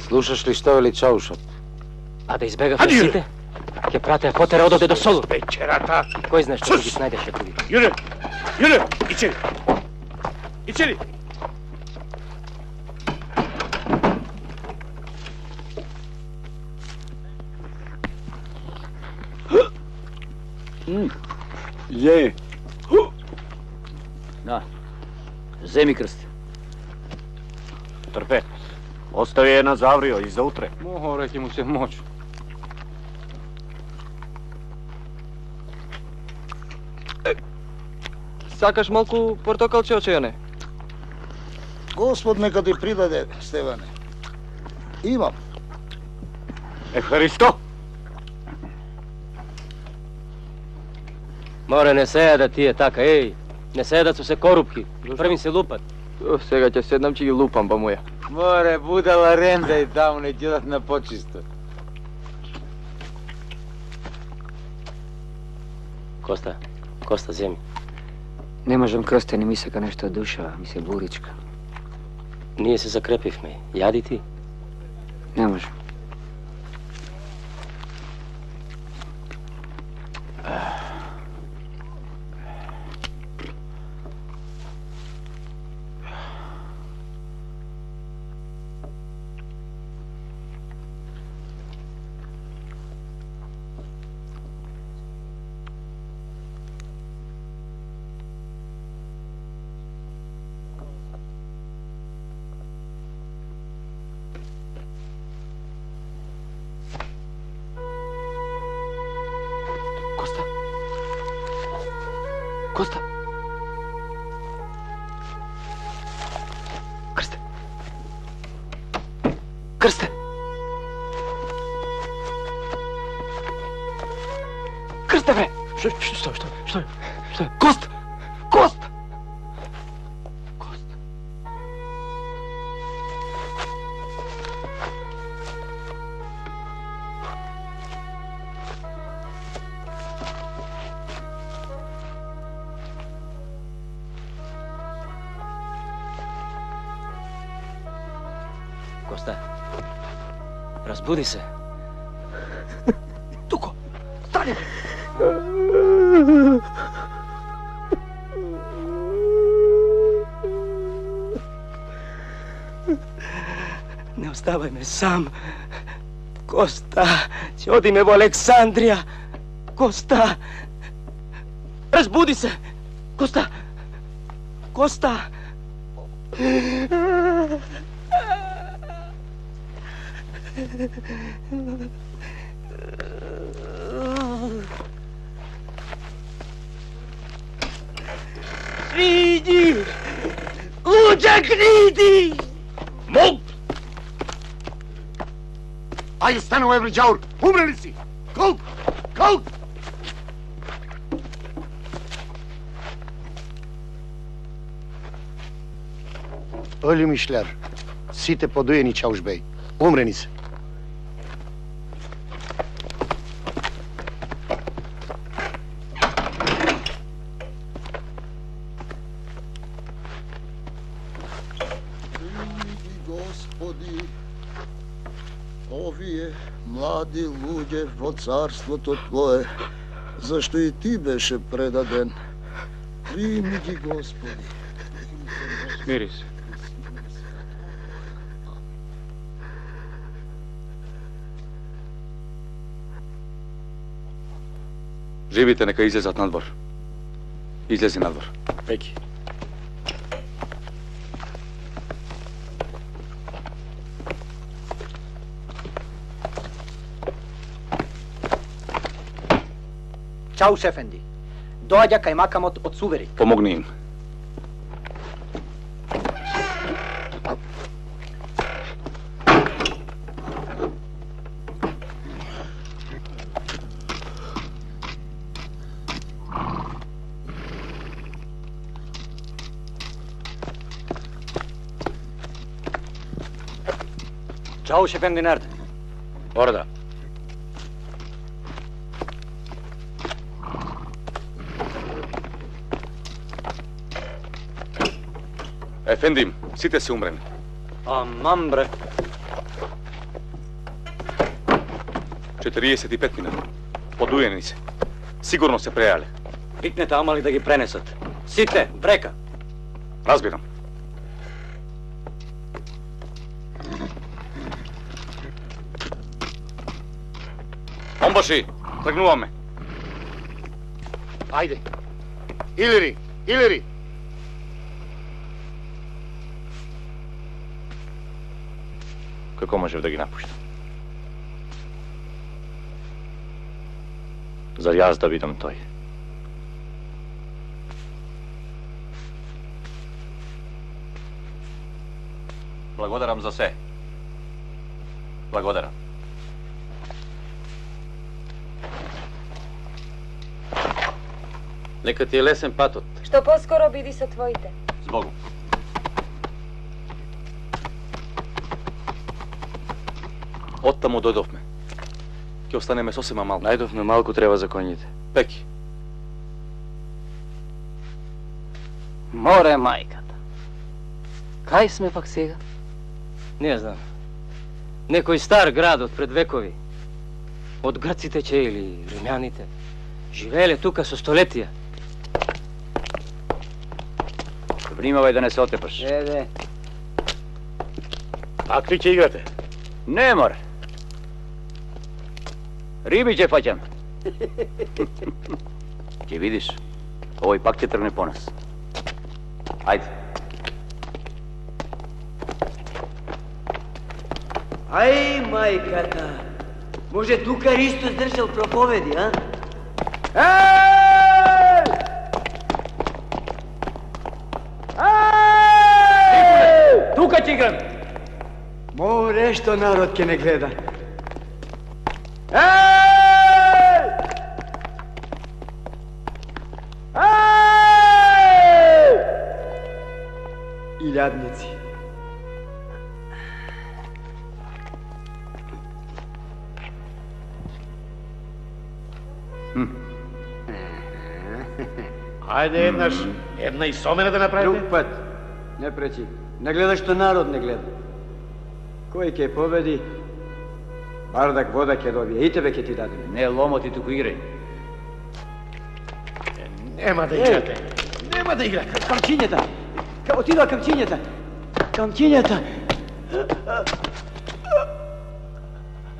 Слушаш ли што вели Чаушот? А да избегавме сите, ќе пратеа потера одовде до Солун. Вечерата. Кој знае што ги снајдеше други. Јуре, ичери. Је. На, земи крст. Трпе. Остави една за аврио и за утре. Море ќе му се моќ. Сакаш малку портокалче, очејане? Господ нека ти придаде, Стеване. Имам. Христо! Море, не се јадат тие така, еј. Не се јадат, су се корупки. Први се лупат. Сега ќе седнам, ќе ги лупам, ба моја. Море, будала ренда и таму не ќе дат на почисто. Коста, земи. Не можам, Крсте, не ми сека нешто од душа, ми се буричка. Ние се закрепивме. Јади ти? Не можам. Сите вре! Што е? Кост! Кост! Коста, разбуди се. Туко, стани! Не оставај ме сам. Коста, ќе одиме во Александрија. Коста, разбуди се. Коста, Коста. Sviđi! Luđak Ridi! Мол! Ајде, стани овој бриџаур! Умрели си! Колк! Колк! Ölü mişler. Site podujeni Çavuş Bey. Umreni se. Господи, овие млади луѓе во царството Твое, зашто и Ти беше предаден. Прими ги, Господи. Смири се. Живите нека излезат надвор. Излези надвор. Пеки. Чао, Шефенди. Доаѓа кај макамот од Суверик. Помогни им. Чао, Шефенди Нерд. Орда. Ефендим, сите се умрени. Амам, бре. 45 минути. Подуени се. Сигурно се прејале. Викнете амали да ги пренесат. Сите, брека. Разбирам. Омбаши, тргнуваме. Ајде. Илири, Илири. Како можев да ги напуштам? Зар јас да бидам тој? Благодарам за се. Благодарам. Нека ти е лесен патот. Што поскоро биди со твоите. Збогу. Оттаму дојдовме. Ќе останеме сосема малку. Најдовме малку треба за коњите. Пеки. Море мајката. Кај сме пак сега? Не знам. Некој стар град од пред векови. Од грците че или римјаните. Живееле тука со столетија. Внимавај да не се отепаш. Еде. Какви ќе играте? Не море. Риби ќе фаќам. Ќе видиш, овој пак ќе тргне по нас. Ајде. Ај, мајката. Може тука Христос држал проповеди, а? Еј! Еј! Тука ќе играм. Море што народ ќе не гледа. Еј! и лјадници. Ајде една и со мене да направите. Друг пат, не пречи. Не гледа што народ не гледа. Кој ќе победи, бардак вода ќе добие, и тебе ќе ти даде. Не ломоти, туку играј. Нема да играте. Нема да играте. Кам чинјата. Отидува кам чинјата. Кам чинјата.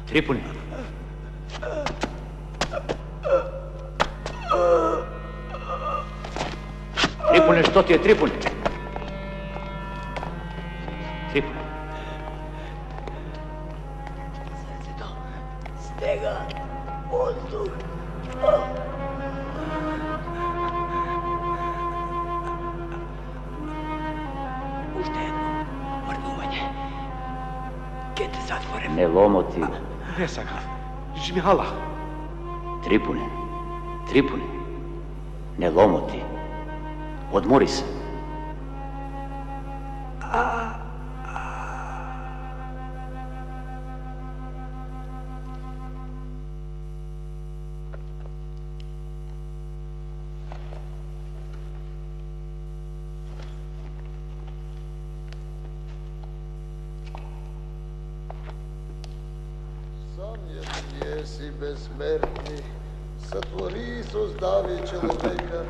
Трипуни. Трипуни, што ти е Трипуни? Трипуни. Срцето стега воздух. Уште едно мрдување. Ке те затворим. Не ломоти. Не сакав. Жми Аллах. Трипуни. Трипуни. Не ломоти. Одмори се. Еси безсмертни, сотвори и создави човека,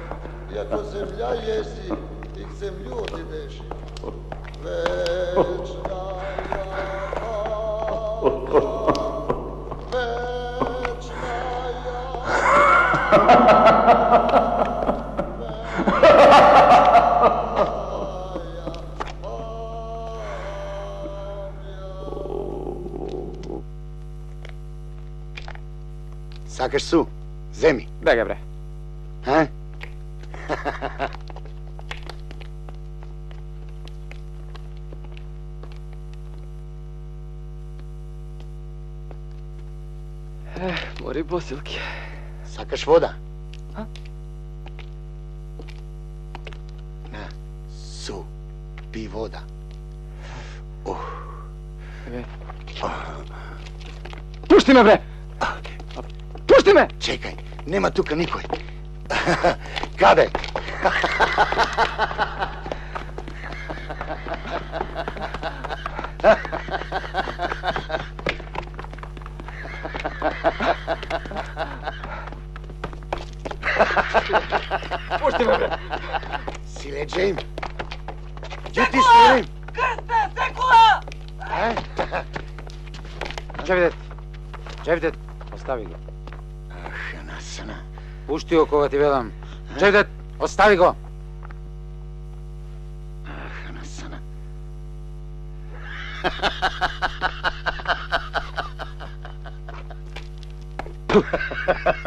иако земја еси, и к земју отидеш. Вечна Сакаш су? Земи. Бега, бре. А? Мори босилки. Сакаш вода? А? На, су, пи вода. Пушти ме, бре! Пушти ме! Чекај, нема тука никој. Каде? Пушти ме, бре! Силе, Джейм. Ѓути силе. Крсте, секула! Джевдет, остави го. Ах, насана. Пушти го кога ти велам. Джевдет, остави го. Ах, насана.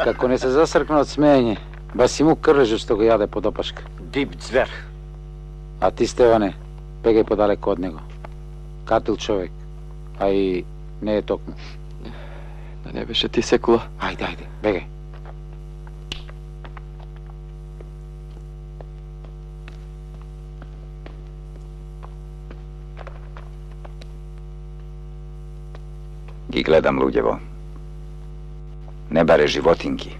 Како не се засркна од смеење, ба си му крвежот што го јаде под опашка. Дип звер. А ти, Стеване, бегај подалеку од него. Катил човек, а и не е токму. Да не беше ти, секула. Ајде, бегај. Ги гледам луѓево. Не баре животинки.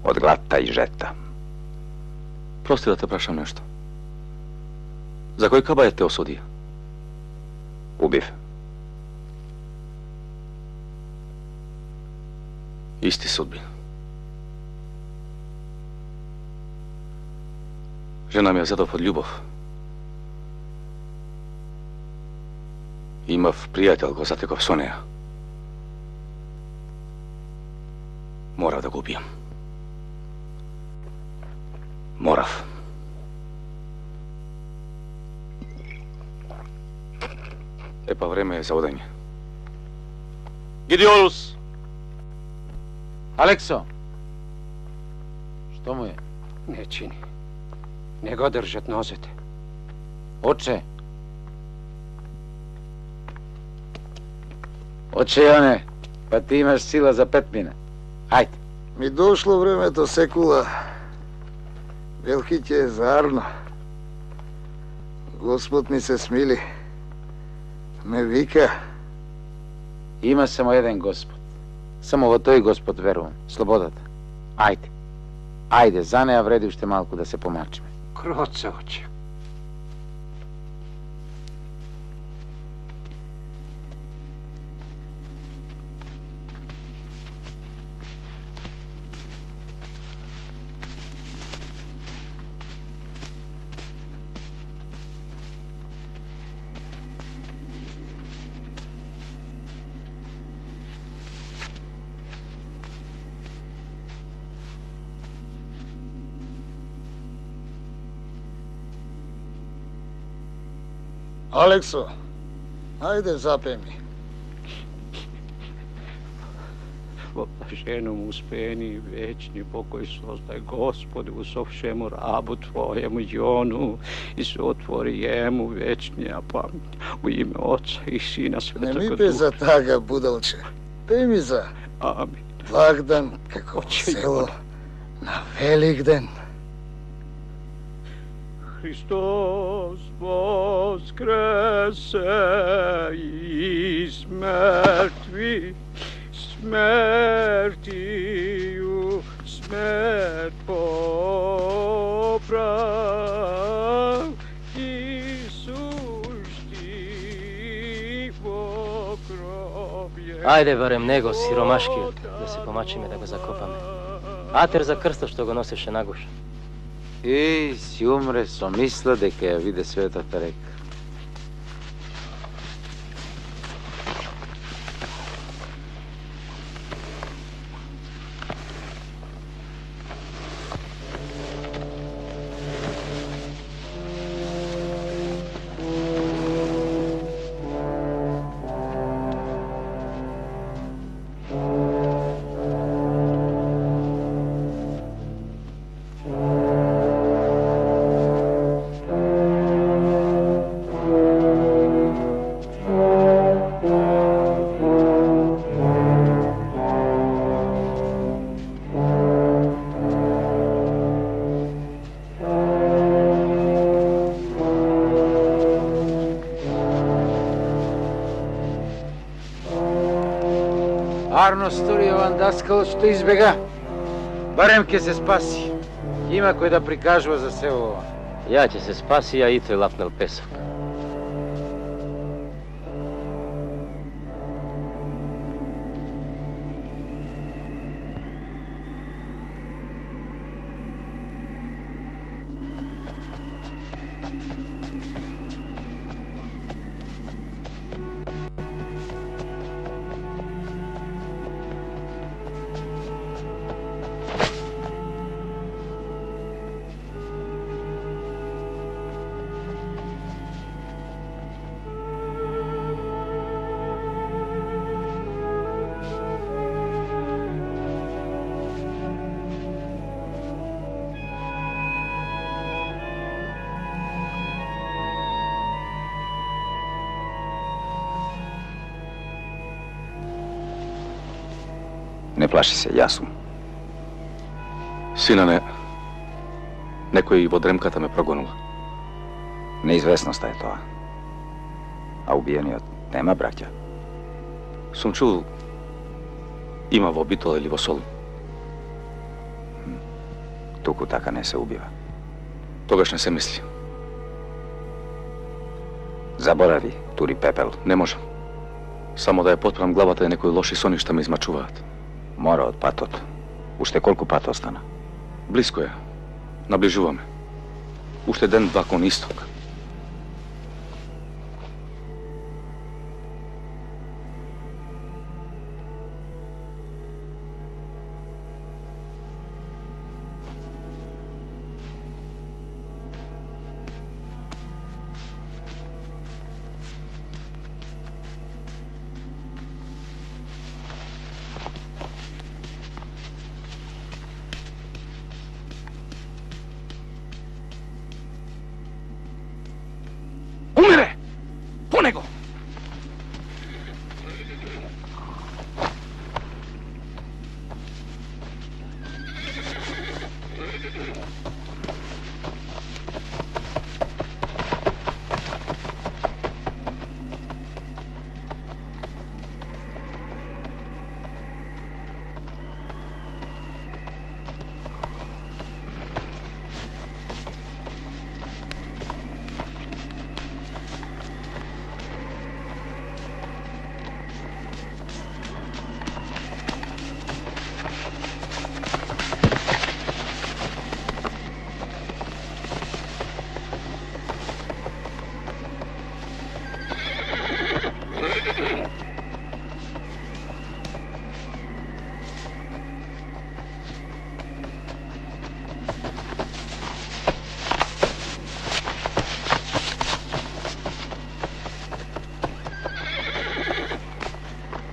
Од глата и жета. Прости да те прашам нешто. За кој кабајет те осуди? Убив. Исти судби. Жена ми ја зедов од љубов. Имав пријател, го затеков со неја. Морав да го убијам. Морав. Епа време е за одење. Гидиолус! Алексо! Што му е? Не чини. Не го држат нозете. Оче! Оче, Јоне, па ти имаш сила за 5 мина. Ајде. Ми дошло времето, секула. Велки ќе е зарно. Господ ми се смили. Ме вика. Има само еден Господ. Само во тој Господ верувам. Слободата. Ајде. Ајде, за неа вреди уште малку да се помачиме. Кроце, оче. Алексо, ајде запеј ми. Во блаженом успеени вечни покој создај Господи у со všemu рабу Твојему Јону и се отвори јему вечнија памет у име Отца и Сина Светога Не ми Духа. бе за тага, будалче. Пеј ми за Амин. Богдан како во село на Великден. Христос воскресе из мертви, смертию смерть поправ, Исус ти во гробје. Ајде барем него, сиромашкиот, да се помачиме да го закопаме. Атер за крстот што го носеше нагуш. И си умре со мисла дека ја виде светата река. Арно стори ован даскал што избега. Барем ќе се спаси. Има кој да прикажува за се ова. Ја ќе се спаси, а и тој лапнел песок. Не плаши се, јас сум. Синане, некој во дремката ме прогонува. Неизвестноста е тоа. А убиениот нема браќа. Сум чул, има во Битола или во Солун. Туку така не се убива. Тогаш не се мисли. Заборави, тури пепел. Не можам. Само да ја потпрам главата и некои лоши соништа ме измачуваат. Мора од патот. Уште колку пат остана? Блиско е. Наближуваме. Уште ден-два кон исток. Умире! По него!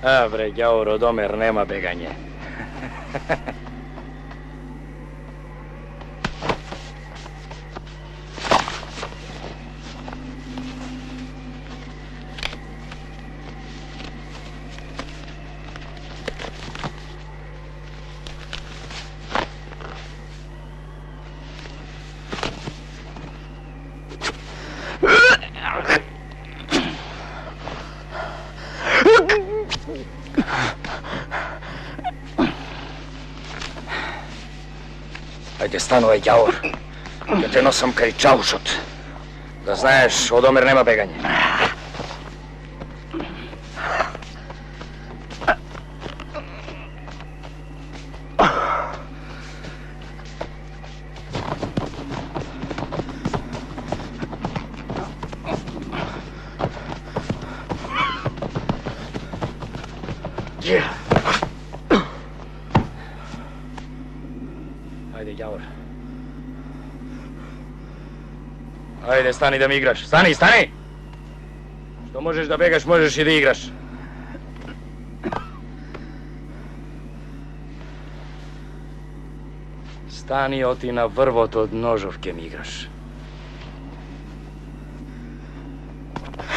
А, бре, ѓавор, од Омер нема бегање. Ајде, станувај, ѓавор. Ќе те носам кај чаушот. Да знаеш, од Омер нема бегање. Ајде, ѓавор. Ајде, стани да ми играш. Стани, стани! Што можеш да бегаш, можеш и да играш. Стани, оти на врвот од ножов ке ми играш.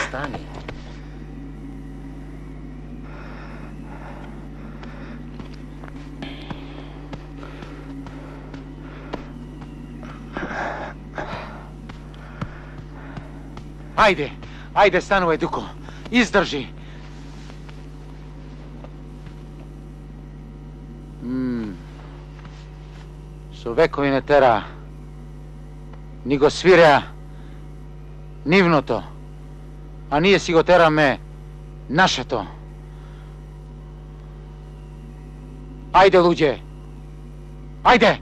Стани. Ајде, ајде, станувај, Дуко. Издржи. Со векови не тера, ни го свиреа нивното, а ние си го тераме нашето. Ајде, луѓе. Ајде!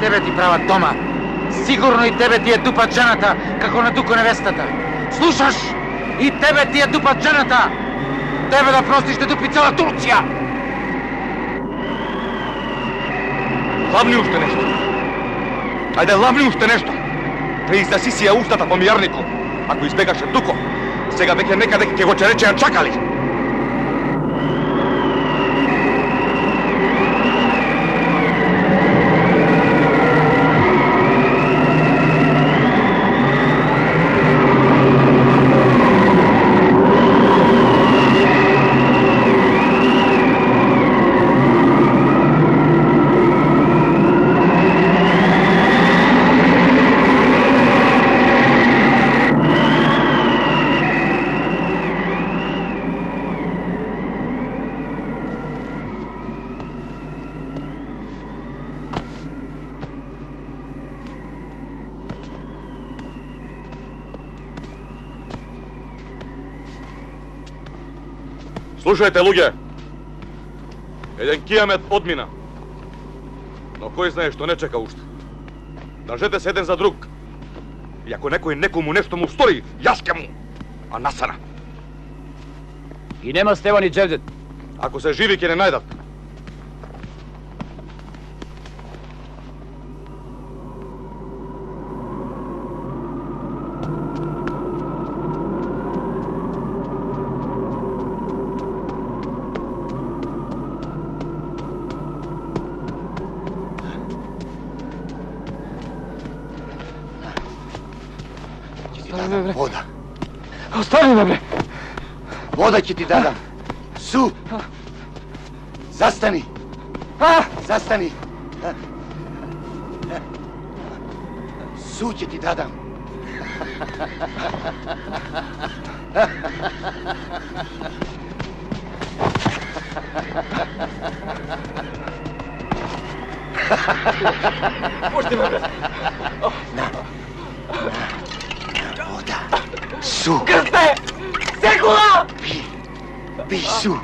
Тебе ти прават дома. Сигурно и тебе ти е дупат жената, како на Дуко невестата. Слушаш? И тебе ти е дупат жената. Тебе да простиш те дупи цела Турција. Ламни уште нешто. Ајде, ламни уште нешто. Те издаси си ја устата по мијарнику. Ако избегаше Дуко, сега веќе некаде ќе го черечеа чакали. Слушајте, луѓе. Еден кијамет одмина. Но кој знае што не чека уште. Држете се еден за друг. И ако некој некому нешто му стори, јас ке му. А насана. Ги нема Стеван и Джевдет. Ако се живи, ќе не најдат. Вода. Остави ме, бре! Вода ќе ти дадам. Су! Застани! Застани! Су ќе ти дадам. Пушти ме, бре! Вода. Су. Крсте! Секула! Пи су.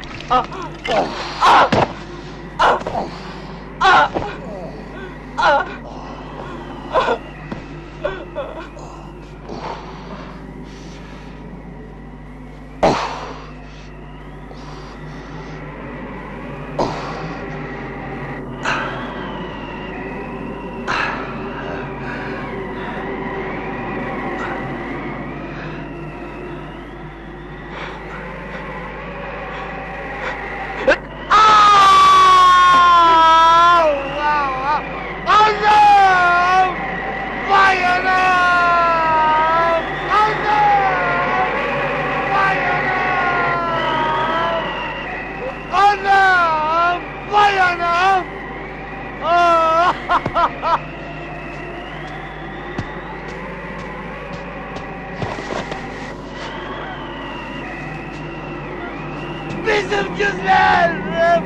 Bizim gözlerim!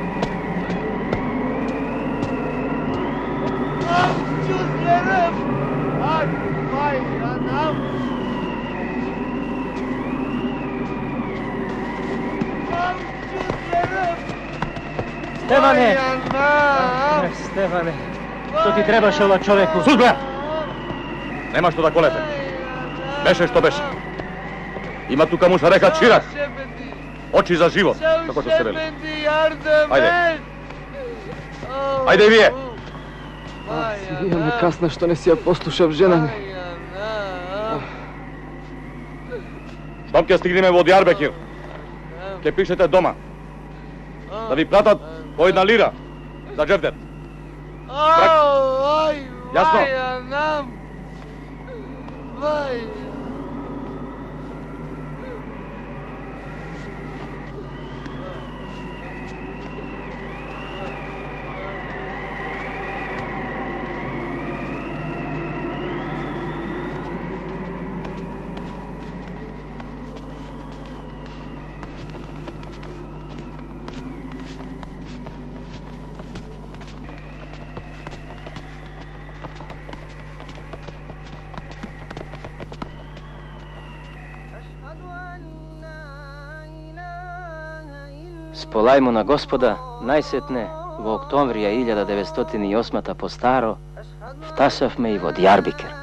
Ah gözlerim! Ay vay anam! Ah gözlerim! Стефане! Анам! Стефане, што ти требаше ова човеку? Служба! Нема што да колете. Беше што беше. Има тука муша река Чирак. Очи за живот, како што се вели. Ајде. Ајде и вие. Вие ме касна што не си ја послушав жена ми. Штом ќе стигнеме во Дијарбекир, ќе пишете дома. Да ви пратат по 1 лира за Джевдет. Јасно? Сполајмо на Господа, најсетне, во октомврија 1908 по старо, втасавме и во Дијарбекир.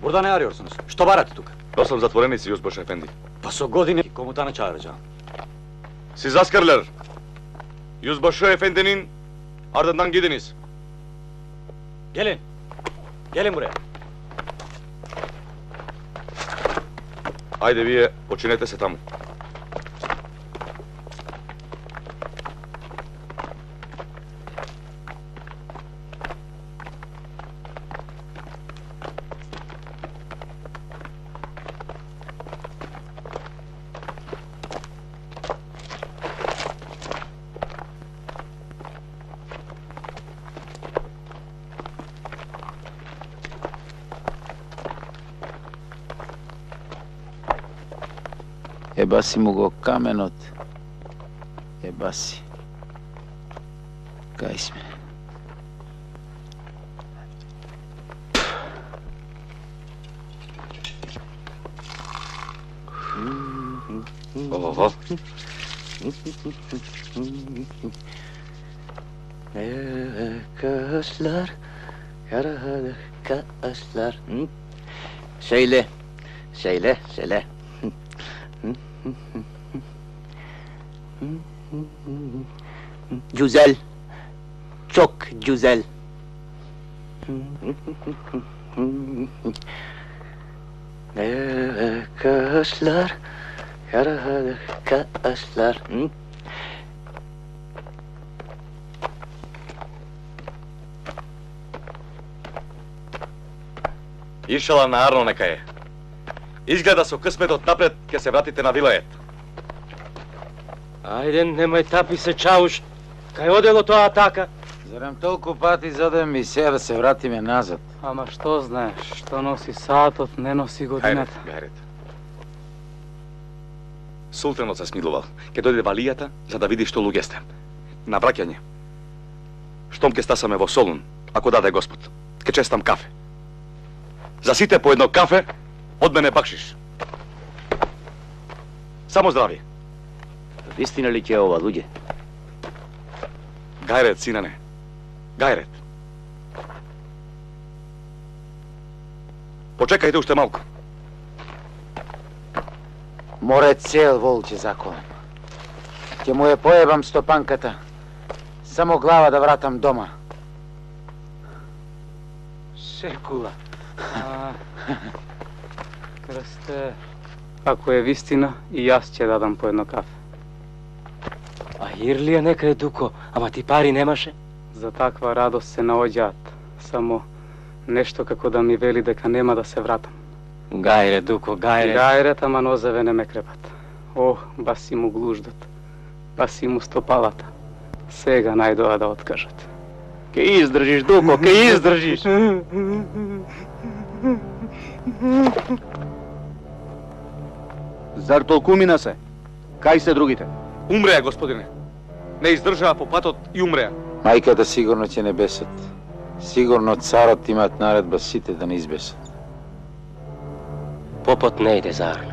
Бурдане Ариорсонус, што барате тука? Носам затвореници, Јузбаш Ефенди. Па со години, кому та не чараджа? Си заскрлер. Јузбаш Ефендинин, Ардандан Гиденис. Gelin. Gelin buraya. Ајде вие, починете се таму. Ебаси му го каменот. Ебаси. Кај сме? Ого. Kışlar, yaralı kışlar. Söyle, söyle, söyle. Güzel, çok güzel. Kışlar, yaralı kışlar. Ишала наарно нека е. Изгледа со късметот напред ќе се вратите на вилајет. Ајде, немај тапи се, Чауш. Кај одело тоа атака? Зарем толку пати задем и сега да се вратиме назад. Ама што знаеш, што носи сатот, не носи годината. Гајрет. Султанот се смилувал. Ке дојде валијата за да види што луѓе сте. На враќање. Штом ке стасаме во Солун, ако даде Господ, ке честам кафе. За сите по едно кафе, од мене бакшиш. Само здравје. Вистина ли ќе ова, луѓе? Гајрет, синане. Гајрет. Почекајте уште малку. Море цел волче заколем. Ќе му ја поебам стопанката. Само глава да вратам дома. Шекула. Крсте, ако е вистина, и јас ќе дадам по едно кафе. А Ирлија нека е дуко, ама ти пари немаше? За таква радост се наоѓаат. Само нешто како да ми вели дека нема да се вратам. Гајре, дуко, гајре. Гајрет, ама нозеве не ме крепат. Ох, баси му глуждот. Баси му стопалата. Сега најдоа да откажат. Ке издржиш, дуко, ке издржиш. Зар толку мина се? Кај се другите? Умреа, господине. Не издржаа по патот и умреа. Мајката сигурно ќе не бесат. Сигурно царот имат наредба сите да не избесат. Попот не иде заарно.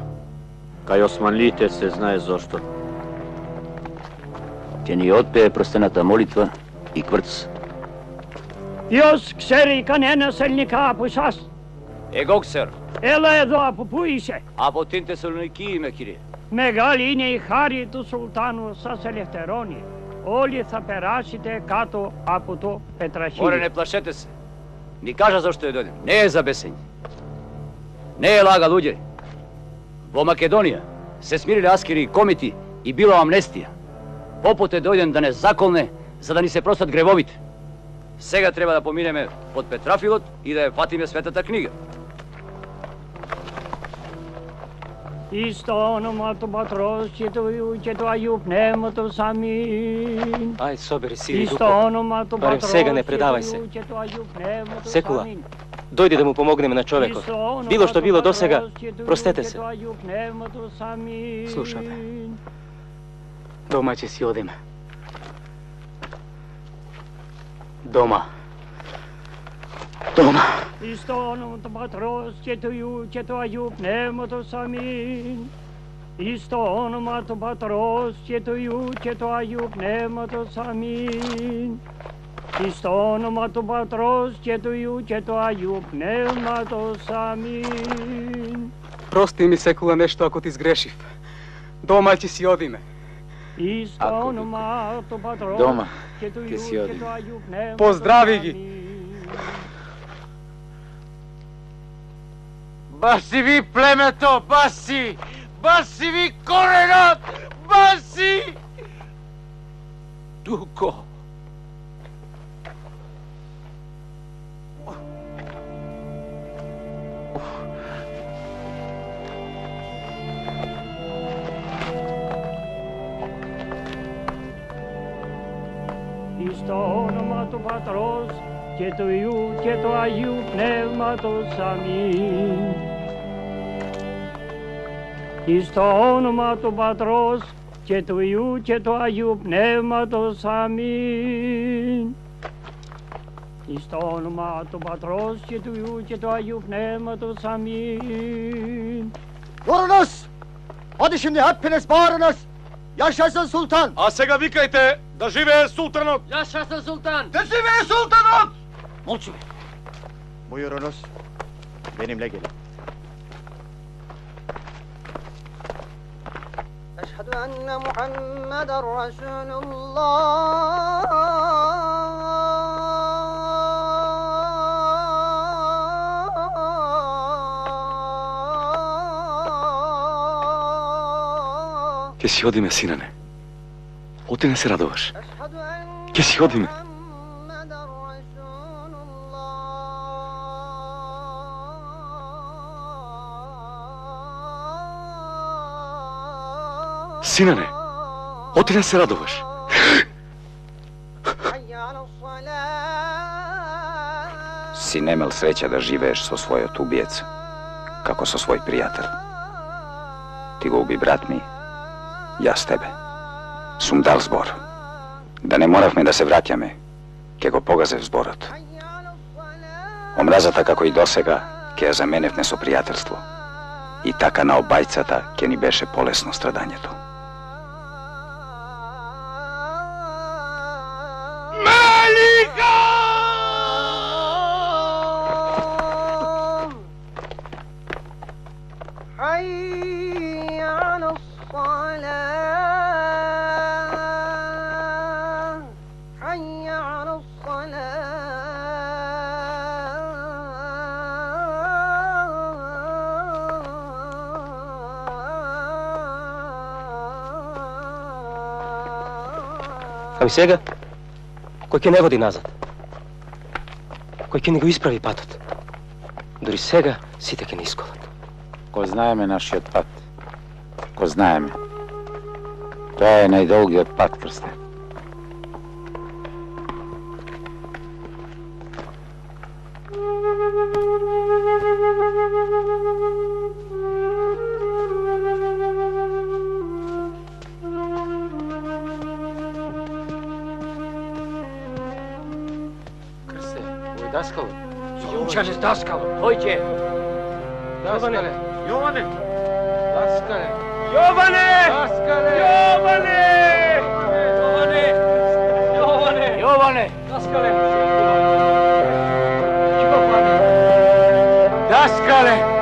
Кај османлиите се знае зошто. Ќе ни отпее простената молитва и кврц. Јос ксери кане населника апусас. Егоксер. Ела едо апупуише. Апо тинте солуники име кири. Мегалине и хариту султану са селефтерони. Оли са перашите като апуто петрашини. Море, не плашете се. Ни кажа зашто е дојден. Не е за бесење. Не е лага, луѓе. Во Македонија се смириле аскери и комити и била амнестија. Попот е дојден да не заколне, за да ни се простат гревовите. Сега треба да поминеме под Петрафилот и да ја фатиме светата книга. Исто ономато матрос, чето Ајуб немото самин. Ај, собери си, Исто дуко. ономато Барем матрос, сега не предавај се. чето Ајуб немото Секула, самин. дојди да му помогнеме на човекот. Било што било досега, простете се. Слушате. Дома ќе си одиме. Дома. Дома. Исто ономато матрос, чето Ајуб немото самин. Исто ономато матрос, чето Ајуб немото самин. Isto onomato patros, ceto iu, ceto aju, pneumatos, amin. Прости ми секула нешто ако ти сгрешив. Дома ќе си одиме. Isto onomato patros, Дома ceto ќе iu, си одиме. ceto aju, pneumatos, Поздрави ги. Баси ви племето, баси! Баси ви коренот! Баси! Туко. Isto onomato patros, ceto iu, ceto aju, pneumatos, amin. Isto onomato patros, ceto iu, ceto aju, pneumatos, amin. Isto onomato patros, ceto iu, ceto aju, pneumatos, amin. Воронос! Оди şimdi hepiniz bağırınız! Yaşasın sultan! А сега викајте да живее султанот! Yaşasın sultan! Da живее sultanot! Молчи! Buyurunuz. Benimle gelin. أشهد أن محمد رسول الله. Ќе си одиме, синане. Оти не се радуваш. Ќе си одиме. Синане, оти не се радуваш. Si nemel sreća da živееш со својот убиец, како со свој пријател. Ти го уби брат ми, јас тебе. Сум дал збор. Да не моравме да се враќаме, ке го погазев зборот. Омразата како и досега, ке ја заменевме со пријателство. И така на обајцата ке ни беше полесно страдањето. حي على الصلاة حي على Ами сега, кој ќе не води назад? Кој ќе не го исправи патот? Дори сега сите ќе не исколат. Ko знаеме нашиот пат, ko знаеме. Тоа е најдолгиот пат, крсте. Крсте, овој даскало? Јумчане с даскало, дојде! Даскале! Јоване! Даскале! Јоване! Даскале! Јоване! Јоване! Јоване! Јоване! Даскале! Даскале!